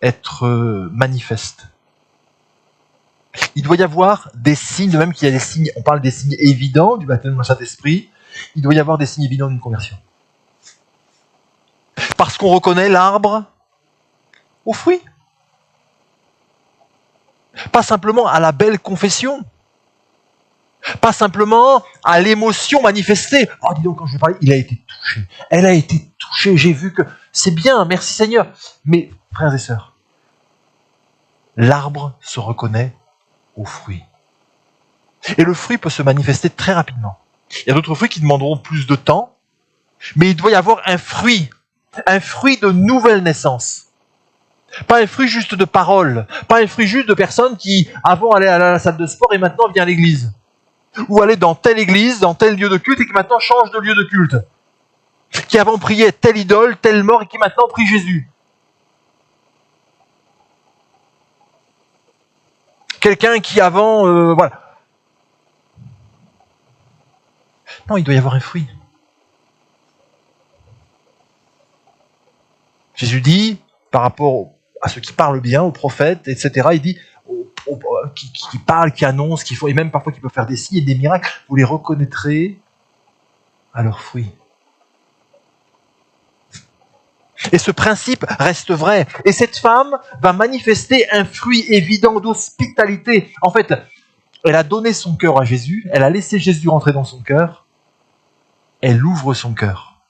être manifeste. Il doit y avoir des signes, de même qu'il y a des signes, on parle des signes évidents du baptême du Saint-Esprit, il doit y avoir des signes évidents d'une conversion. Parce qu'on reconnaît l'arbre aux fruits. Pas simplement à la belle confession. Pas simplement à l'émotion manifestée. Oh, dis donc, quand je vais parler, il a été touché. Elle a été touchée, j'ai vu que c'est bien, merci Seigneur. Mais, frères et sœurs, l'arbre se reconnaît aux fruits. Et le fruit peut se manifester très rapidement. Il y a d'autres fruits qui demanderont plus de temps, mais il doit y avoir un fruit de nouvelle naissance. Pas un fruit juste de parole, pas un fruit juste de personnes qui avant allaient à la salle de sport et maintenant viennent à l'église. Ou allaient dans telle église, dans tel lieu de culte et qui maintenant changent de lieu de culte. Qui avant priaient telle idole, tel mort et qui maintenant prient Jésus. Quelqu'un qui avant, voilà. Non, il doit y avoir un fruit. Jésus dit, par rapport à ceux qui parlent bien, aux prophètes, etc., il dit, qui parlent, qui annoncent, qui font, et même parfois qui peuvent faire des signes et des miracles, vous les reconnaîtrez à leurs fruits. Et ce principe reste vrai. Et cette femme va manifester un fruit évident d'hospitalité. En fait, elle a donné son cœur à Jésus, elle a laissé Jésus rentrer dans son cœur, elle ouvre son cœur.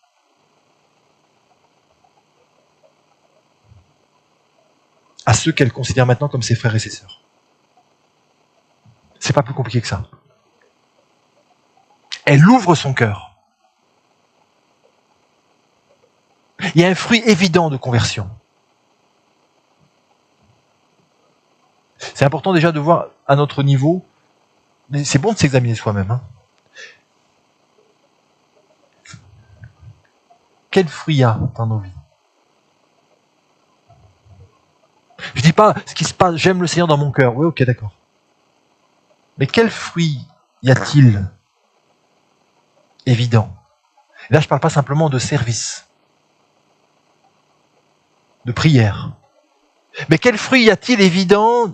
À ceux qu'elle considère maintenant comme ses frères et ses sœurs. C'est pas plus compliqué que ça. Elle ouvre son cœur. Il y a un fruit évident de conversion. C'est important déjà de voir à notre niveau, c'est bon de s'examiner soi-même. Hein. quel fruit il y a dans nos vies? Je dis pas ce qui se passe, j'aime le Seigneur dans mon cœur. Oui, ok, d'accord. Mais quel fruit y a-t-il évident? Et là, je ne parle pas simplement de service, de prière. Mais quel fruit y a-t-il évident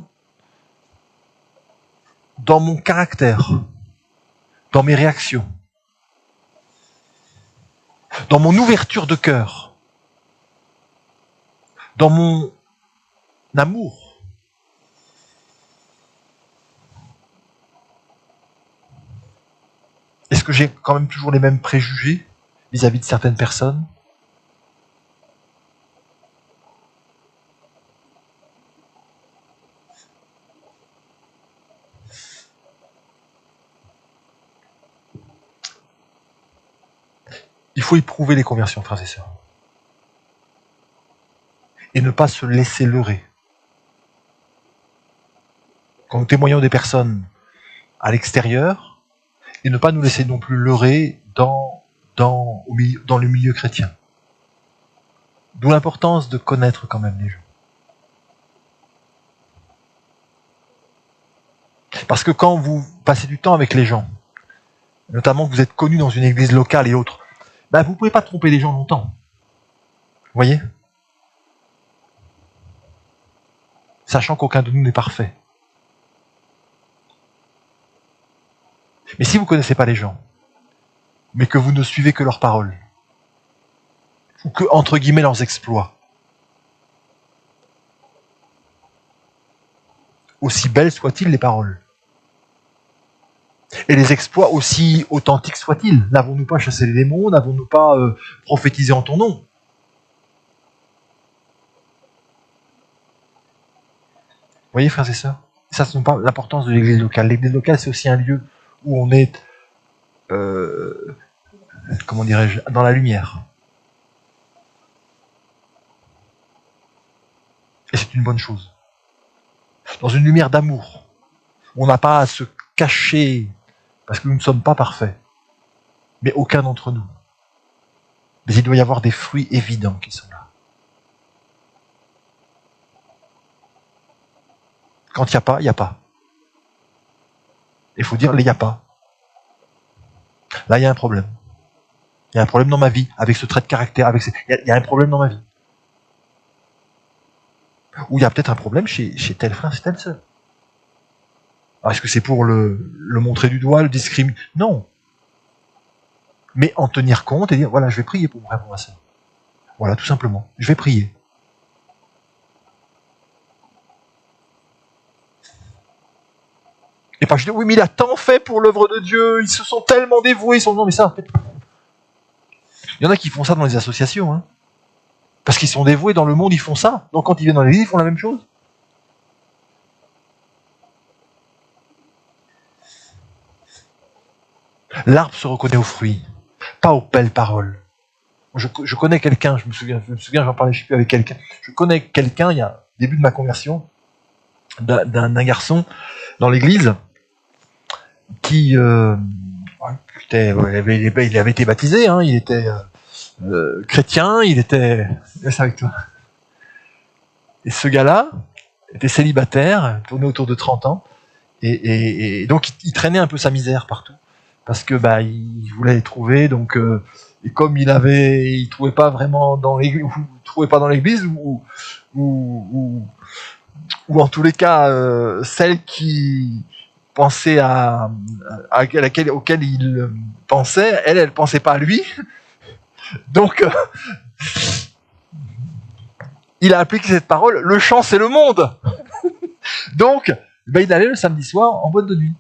dans mon caractère, dans mes réactions, dans mon ouverture de cœur, dans mon amour? Est-ce que j'ai quand même toujours les mêmes préjugés vis-à-vis de certaines personnes? Il faut éprouver les conversions, frères et sœurs. Et ne pas se laisser leurrer. Quand nous témoignons des personnes à l'extérieur, et ne pas nous laisser non plus leurrer dans le milieu chrétien. D'où l'importance de connaître quand même les gens. Parce que quand vous passez du temps avec les gens, notamment que vous êtes connu dans une église locale et autres, vous ne pouvez pas tromper les gens longtemps. Vous voyez? Sachant qu'aucun de nous n'est parfait. Mais si vous ne connaissez pas les gens, mais que vous ne suivez que leurs paroles, ou que, entre guillemets, leurs exploits, aussi belles soient-ils les paroles, et les exploits aussi authentiques soient-ils, n'avons-nous pas chassé les démons, n'avons-nous pas prophétisé en ton nom? Vous voyez, frères et sœurs? Ça, ce n'est pas l'importance de l'église locale. L'église locale, c'est aussi un lieu où on est, comment dirais-je, dans la lumière. Et c'est une bonne chose. Dans une lumière d'amour. On n'a pas à se cacher, parce que nous ne sommes pas parfaits. Mais aucun d'entre nous. Mais il doit y avoir des fruits évidents qui sont là. Quand il n'y a pas, il n'y a pas. Il faut dire, il n'y a pas. Là, il y a un problème. Il y a un problème dans ma vie, avec ce trait de caractère, il y a un problème dans ma vie. Ou il y a peut-être un problème chez tel frère, chez telle sœur. Alors, est-ce que c'est pour le montrer du doigt, le discriminer? Non. Mais en tenir compte et dire, voilà, je vais prier pour mon frère, pour ma sœur. Voilà, tout simplement. Je vais prier. Et pas je dis, oui, mais il a tant fait pour l'œuvre de Dieu, ils se sont tellement dévoués, ils sont... Non, mais ça, en fait... Il y en a qui font ça dans les associations, hein. Parce qu'ils sont dévoués dans le monde, ils font ça. Donc quand ils viennent dans l'église, ils font la même chose. L'arbre se reconnaît aux fruits, pas aux belles paroles. Je connais quelqu'un, je me souviens, j'en parlais, je sais plus avec quelqu'un. Je connais quelqu'un, il y a au début de ma conversion, d'un garçon dans l'église qui il avait été baptisé, hein, il était chrétien, il était... Laisse avec toi. Et ce gars-là était célibataire, tournait autour de 30 ans, et donc il traînait un peu sa misère partout, parce que il voulait les trouver, donc et comme il trouvait pas vraiment dans l'église, ou en tous les cas celle qui pensait auquel il pensait, elle pensait pas à lui, donc il a appliqué cette parole, le champ c'est le monde. Donc il allait le samedi soir en boîte de nuit.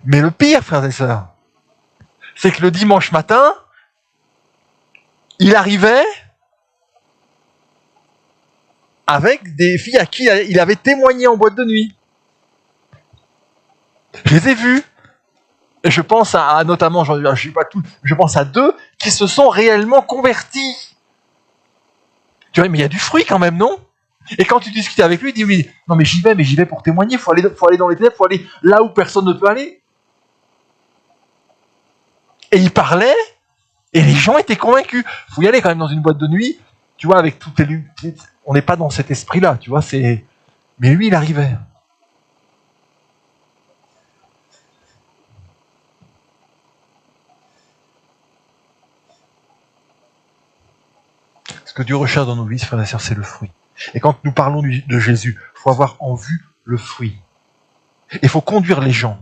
Mais le pire, frères et sœurs, c'est que le dimanche matin, il arrivait avec des filles à qui il avait témoigné en boîte de nuit. Je les ai vues. Et je pense à notamment, je pense à 2 qui se sont réellement convertis. Tu vois, mais il y a du fruit quand même, non? Et quand tu discutes avec lui, il dit oui, non mais j'y vais pour témoigner, faut aller dans les ténèbres, faut aller là où personne ne peut aller. Et il parlait, et les gens étaient convaincus. Il faut y aller quand même dans une boîte de nuit, tu vois, avec toutes les lumières. On n'est pas dans cet esprit-là, tu vois, c'est... Mais lui, il arrivait. Ce que Dieu recherche dans nos vies, frères et sœurs, c'est le fruit. Et quand nous parlons de Jésus, il faut avoir en vue le fruit. Il faut conduire les gens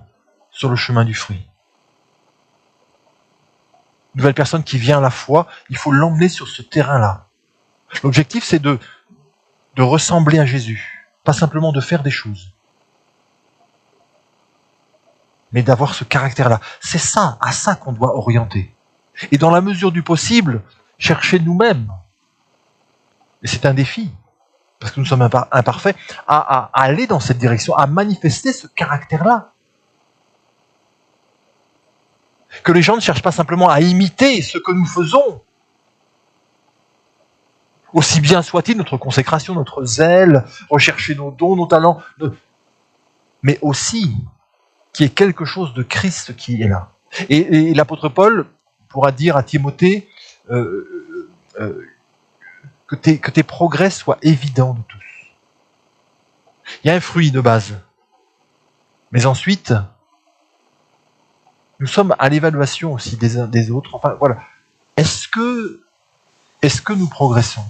sur le chemin du fruit. Une nouvelle personne qui vient à la foi, il faut l'emmener sur ce terrain-là. L'objectif, c'est de ressembler à Jésus. Pas simplement de faire des choses, mais d'avoir ce caractère-là. C'est ça, à ça qu'on doit orienter. Et dans la mesure du possible, chercher nous-mêmes. Et c'est un défi, parce que nous sommes imparfaits, à aller dans cette direction, à manifester ce caractère-là. Que les gens ne cherchent pas simplement à imiter ce que nous faisons. Aussi bien soit-il notre consécration, notre zèle, rechercher nos dons, nos talents, mais aussi qu'il y ait quelque chose de Christ qui est là. Et l'apôtre Paul pourra dire à Timothée que tes progrès soient évidents de tous. Il y a un fruit de base. Mais ensuite, nous sommes à l'évaluation aussi des uns des autres. Enfin, voilà. Est-ce que nous progressons ?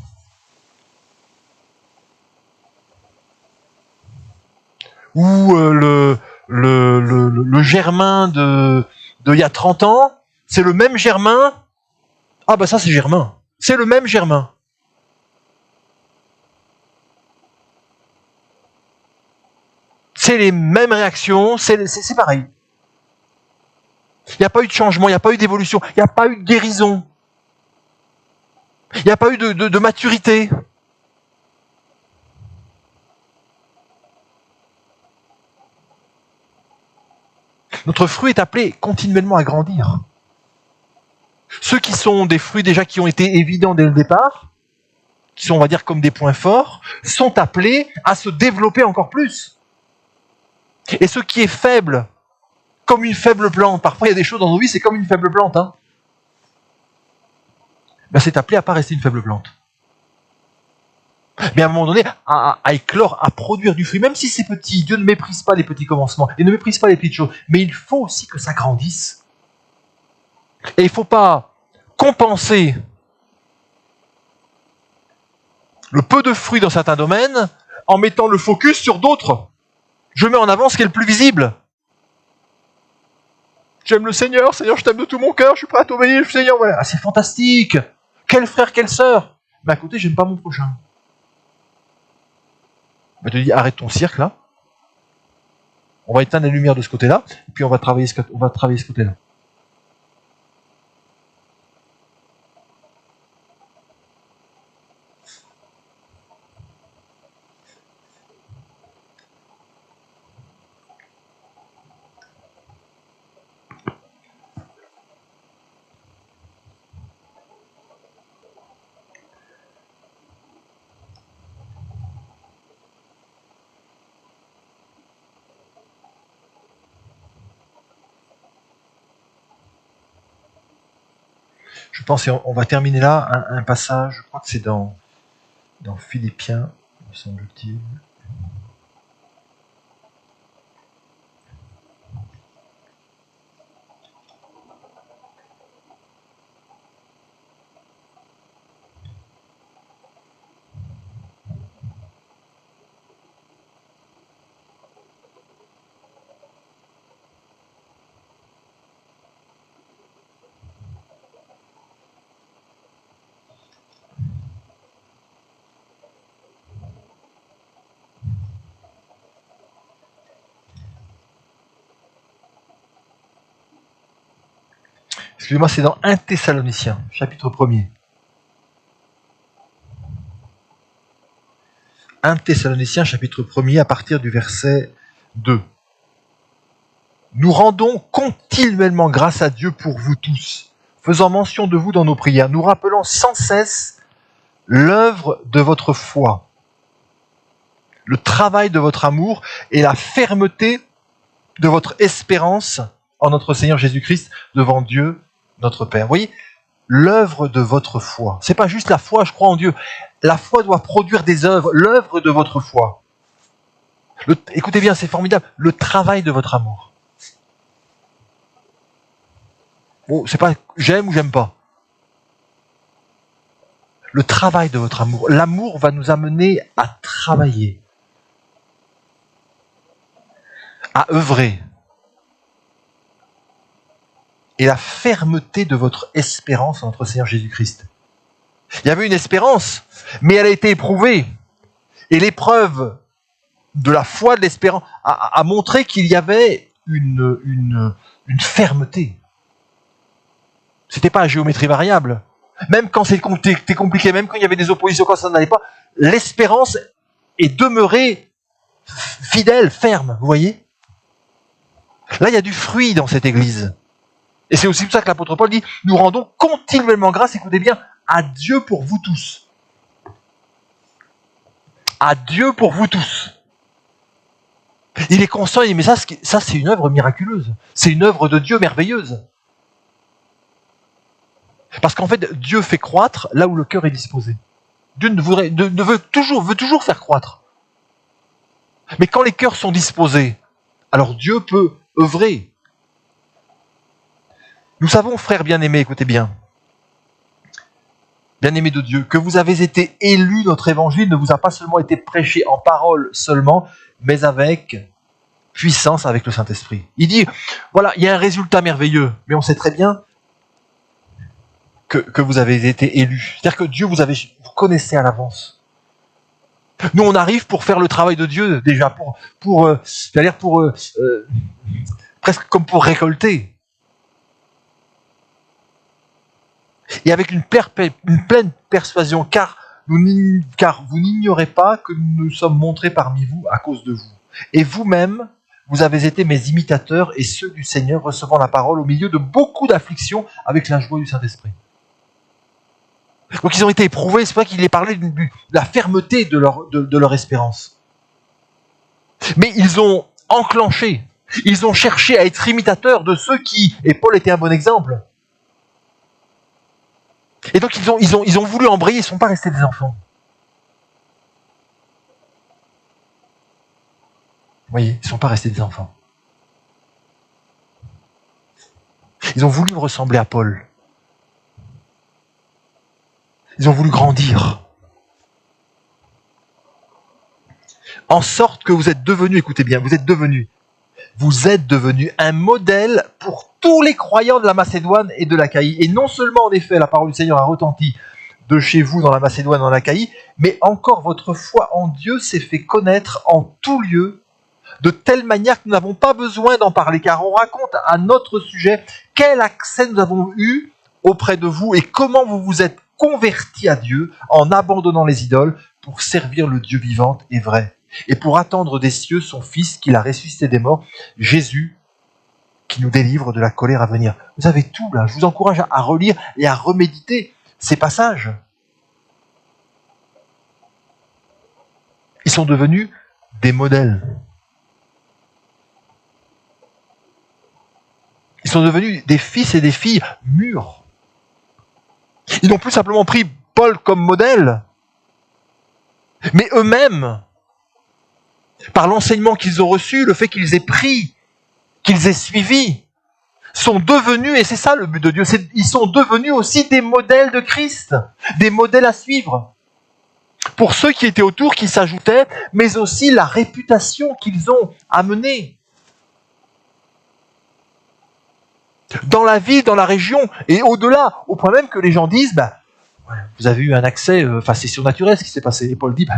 Ou le Germain de il y a 30 ans, c'est le même Germain. Ah bah ça c'est Germain. C'est le même Germain. C'est les mêmes réactions, c'est pareil. Il n'y a pas eu de changement, il n'y a pas eu d'évolution, il n'y a pas eu de guérison. Il n'y a pas eu de maturité. Notre fruit est appelé continuellement à grandir. Ceux qui sont des fruits déjà qui ont été évidents dès le départ, qui sont, on va dire, comme des points forts, sont appelés à se développer encore plus. Et ce qui est faible, comme une faible plante, parfois il y a des choses dans nos vies, c'est comme une faible plante, hein. Ben, c'est appelé à pas rester une faible plante. Mais à un moment donné, à éclore, à produire du fruit, même si c'est petit. Dieu ne méprise pas les petits commencements, il ne méprise pas les petites choses, mais il faut aussi que ça grandisse. Et il ne faut pas compenser le peu de fruits dans certains domaines en mettant le focus sur d'autres. Je mets en avant ce qui est le plus visible. J'aime le Seigneur, Seigneur, je t'aime de tout mon cœur, je suis prêt à t'obéir, Seigneur, voilà. Ah, c'est fantastique. Quel frère, quelle sœur. Mais à côté, j'aime pas mon prochain. Je te dis, arrête ton cirque là. On va éteindre les lumières de ce côté-là, et puis on va travailler ce côté-là. Je pense, et on va terminer là, un passage, je crois que c'est dans Philippiens, me semble-t-il. Excusez-moi, c'est dans 1 Thessaloniciens, chapitre 1er. 1 Thessaloniciens, chapitre 1er, à partir du verset 2. Nous rendons continuellement grâce à Dieu pour vous tous, faisant mention de vous dans nos prières, nous rappelant sans cesse l'œuvre de votre foi, le travail de votre amour et la fermeté de votre espérance en notre Seigneur Jésus-Christ devant Dieu notre Père. Vous voyez, l'œuvre de votre foi. C'est pas juste la foi, je crois en Dieu. La foi doit produire des œuvres, l'œuvre de votre foi. Écoutez bien, c'est formidable, le travail de votre amour. Bon, c'est pas j'aime ou j'aime pas. Le travail de votre amour. L'amour va nous amener à travailler, à œuvrer. Et la fermeté de votre espérance en notre Seigneur Jésus-Christ. Il y avait une espérance, mais elle a été éprouvée. Et l'épreuve de la foi, de l'espérance, a montré qu'il y avait une fermeté. C'était pas à géométrie variable. Même quand c'était compliqué, même quand il y avait des oppositions, quand ça n'allait pas, l'espérance est demeurée fidèle, ferme, vous voyez ? Là, il y a du fruit dans cette église. Et c'est aussi pour ça que l'apôtre Paul dit, nous rendons continuellement grâce, écoutez bien, à Dieu pour vous tous. À Dieu pour vous tous. Il est constant, il dit, mais ça c'est une œuvre miraculeuse. C'est une œuvre de Dieu merveilleuse. Parce qu'en fait, Dieu fait croître là où le cœur est disposé. Dieu veut toujours faire croître. Mais quand les cœurs sont disposés, alors Dieu peut œuvrer. Nous savons, frères bien-aimés, écoutez bien, bien-aimés de Dieu, que vous avez été élus, notre évangile ne vous a pas seulement été prêché en parole seulement, mais avec puissance, avec le Saint-Esprit. Il dit, voilà, il y a un résultat merveilleux, mais on sait très bien que vous avez été élus. C'est-à-dire que Dieu vous connaissez à l'avance. Nous, on arrive pour faire le travail de Dieu, déjà, presque comme pour récolter. Et avec une pleine persuasion, car vous n'ignorez pas que nous nous sommes montrés parmi vous à cause de vous. Et vous-même, vous avez été mes imitateurs et ceux du Seigneur, recevant la parole au milieu de beaucoup d'afflictions avec la joie du Saint-Esprit. Donc ils ont été éprouvés, c'est vrai qu'il est parlé de la fermeté de leur espérance. Mais ils ont enclenché, ils ont cherché à être imitateurs de ceux qui, et Paul était un bon exemple. Et donc ils ont voulu embrayer, ils ne sont pas restés des enfants. Vous voyez, ils ne sont pas restés des enfants. Ils ont voulu ressembler à Paul. Ils ont voulu grandir. En sorte que vous êtes devenus, écoutez bien, vous êtes devenus un modèle pour tous les croyants de la Macédoine et de l'Achaïe. Et non seulement, en effet, la parole du Seigneur a retenti de chez vous dans la Macédoine et en Achaïe, mais encore votre foi en Dieu s'est fait connaître en tout lieu, de telle manière que nous n'avons pas besoin d'en parler, car on raconte à notre sujet quel accès nous avons eu auprès de vous et comment vous vous êtes convertis à Dieu en abandonnant les idoles pour servir le Dieu vivant et vrai, et pour attendre des cieux son Fils qu'il a ressuscité des morts, Jésus, qui nous délivre de la colère à venir. Vous avez tout là, je vous encourage à relire et à reméditer ces passages. Ils sont devenus des modèles. Ils sont devenus des fils et des filles mûrs. Ils n'ont plus simplement pris Paul comme modèle, mais eux-mêmes, par l'enseignement qu'ils ont reçu, le fait qu'ils aient pris, qu'ils aient suivi, sont devenus, et c'est ça le but de Dieu, ils sont devenus aussi des modèles de Christ, des modèles à suivre. Pour ceux qui étaient autour, qui s'ajoutaient, mais aussi la réputation qu'ils ont amenée. Dans la ville, dans la région, et au-delà, au point même que les gens disent, vous avez eu un accès, c'est surnaturel ce qui s'est passé. Et Paul dit,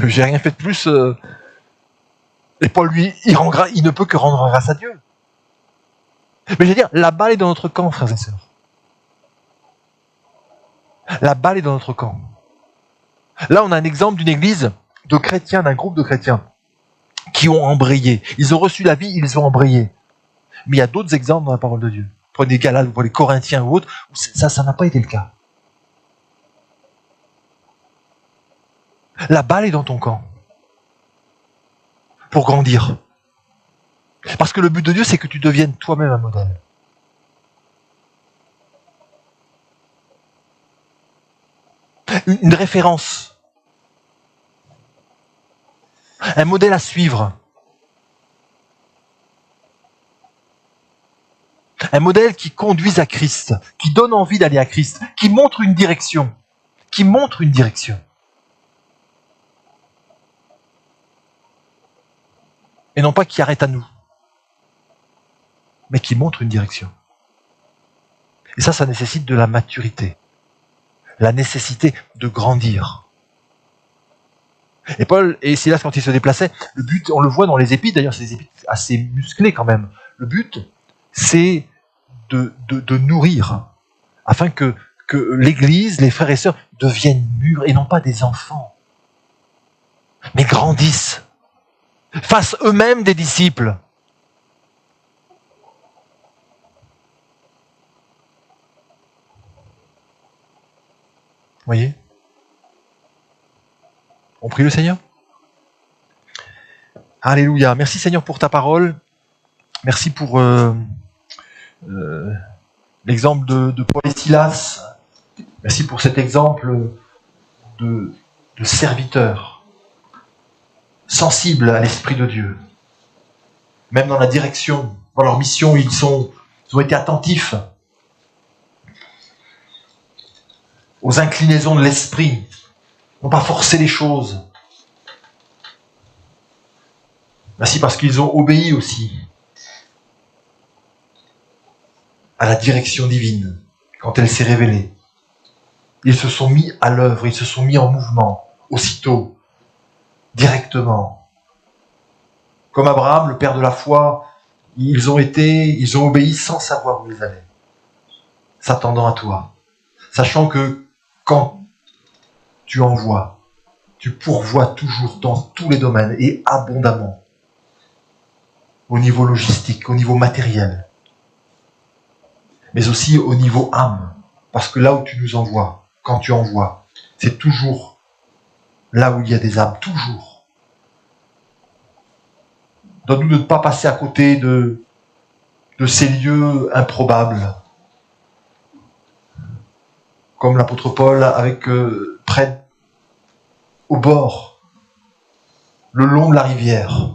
j'ai rien fait de plus. Et Paul, lui, il ne peut que rendre grâce à Dieu. Mais je veux dire, la balle est dans notre camp, frères et sœurs. La balle est dans notre camp. Là, on a un exemple d'une église de chrétiens, d'un groupe de chrétiens, qui ont embrayé. Ils ont reçu la vie, ils ont embrayé. Mais il y a d'autres exemples dans la parole de Dieu. Prenez les Galates, prenez les Corinthiens ou autres, ça n'a pas été le cas. La balle est dans ton camp. Pour grandir. Parce que le but de Dieu, c'est que tu deviennes toi-même un modèle. une référence, un modèle à suivre, un modèle qui conduise à Christ, qui donne envie d'aller à Christ, qui montre une direction, et non pas qui arrête à nous, mais qui montre une direction. Et ça nécessite de la maturité, la nécessité de grandir. Et Paul et Silas, quand ils se déplaçaient, le but, on le voit dans les épîtres, d'ailleurs c'est des épîtres assez musclés quand même, le but c'est de nourrir, afin que l'Église, les frères et sœurs, deviennent mûrs et non pas des enfants, mais grandissent, fassent eux-mêmes des disciples. Vous voyez ? On prie le Seigneur ? Alléluia. Merci Seigneur pour ta parole. Merci pour l'exemple de Paul et Silas. Merci pour cet exemple de serviteurs sensibles à l'Esprit de Dieu. Même dans la direction, dans leur mission, ils ont été attentifs aux inclinaisons de l'Esprit, n'ont pas forcé les choses. Merci parce qu'ils ont obéi aussi à la direction divine quand elle s'est révélée. Ils se sont mis à l'œuvre, ils se sont mis en mouvement, aussitôt, directement. Comme Abraham, le père de la foi, ils ont obéi sans savoir où ils allaient, s'attendant à toi, sachant que quand tu envoies, tu pourvois toujours dans tous les domaines et abondamment, au niveau logistique, au niveau matériel, mais aussi au niveau âme, parce que là où tu nous envoies, quand tu envoies, c'est toujours là où il y a des âmes, toujours. Donne-nous de ne pas passer à côté de ces lieux improbables, comme l'apôtre Paul avec près au bord, le long de la rivière.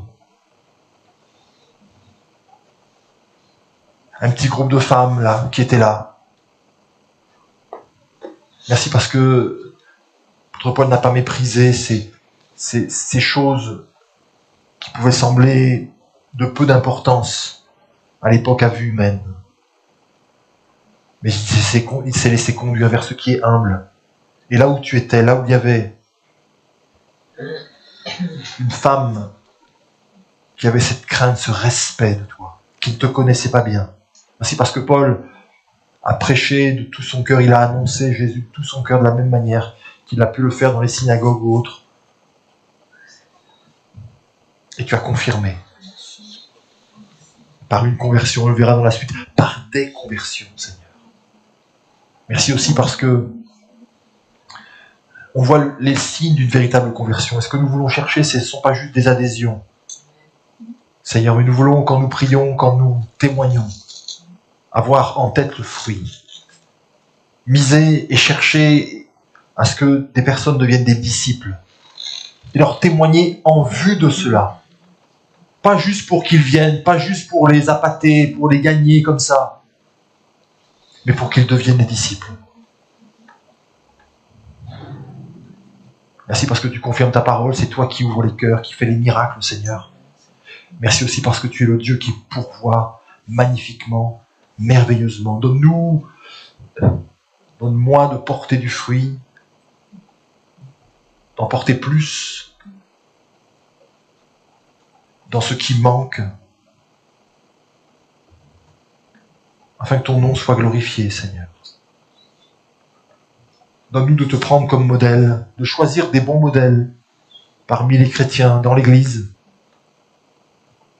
Un petit groupe de femmes là qui étaient là. Merci parce que l'apôtre Paul n'a pas méprisé ces choses qui pouvaient sembler de peu d'importance à l'époque à vue humaine. Mais il s'est laissé conduire vers ce qui est humble. Et là où tu étais, là où il y avait une femme qui avait cette crainte, ce respect de toi, qui ne te connaissait pas bien. Merci parce que Paul a prêché de tout son cœur, il a annoncé Jésus de tout son cœur de la même manière qu'il a pu le faire dans les synagogues ou autres. Et tu as confirmé. Par une conversion, on le verra dans la suite, par des conversions, Seigneur. Merci aussi parce que on voit les signes d'une véritable conversion. Et ce que nous voulons chercher, ce ne sont pas juste des adhésions. Seigneur, mais nous voulons, quand nous prions, quand nous témoignons, avoir en tête le fruit. Miser et chercher à ce que des personnes deviennent des disciples. Et leur témoigner en vue de cela. Pas juste pour qu'ils viennent, pas juste pour les appâter, pour les gagner comme ça, mais pour qu'ils deviennent des disciples. Merci parce que tu confirmes ta parole, c'est toi qui ouvres les cœurs, qui fais les miracles, Seigneur. Merci aussi parce que tu es le Dieu qui pourvoit magnifiquement, merveilleusement. Donne-moi de porter du fruit, d'en porter plus, dans ce qui manque, afin que ton nom soit glorifié, Seigneur. Donne-nous de te prendre comme modèle, de choisir des bons modèles parmi les chrétiens, dans l'Église.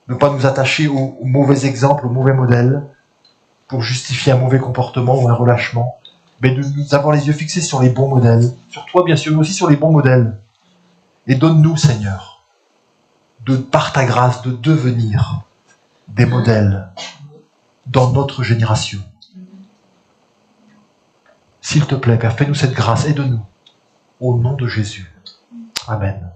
Ne pas nous attacher aux mauvais exemples, aux mauvais modèles, pour justifier un mauvais comportement ou un relâchement, mais de nous avoir les yeux fixés sur les bons modèles, sur toi bien sûr, mais aussi sur les bons modèles. Et donne-nous, Seigneur, par ta grâce, de devenir des modèles dans notre génération. S'il te plaît, Père, fais-nous cette grâce, aide-nous au nom de Jésus. Amen.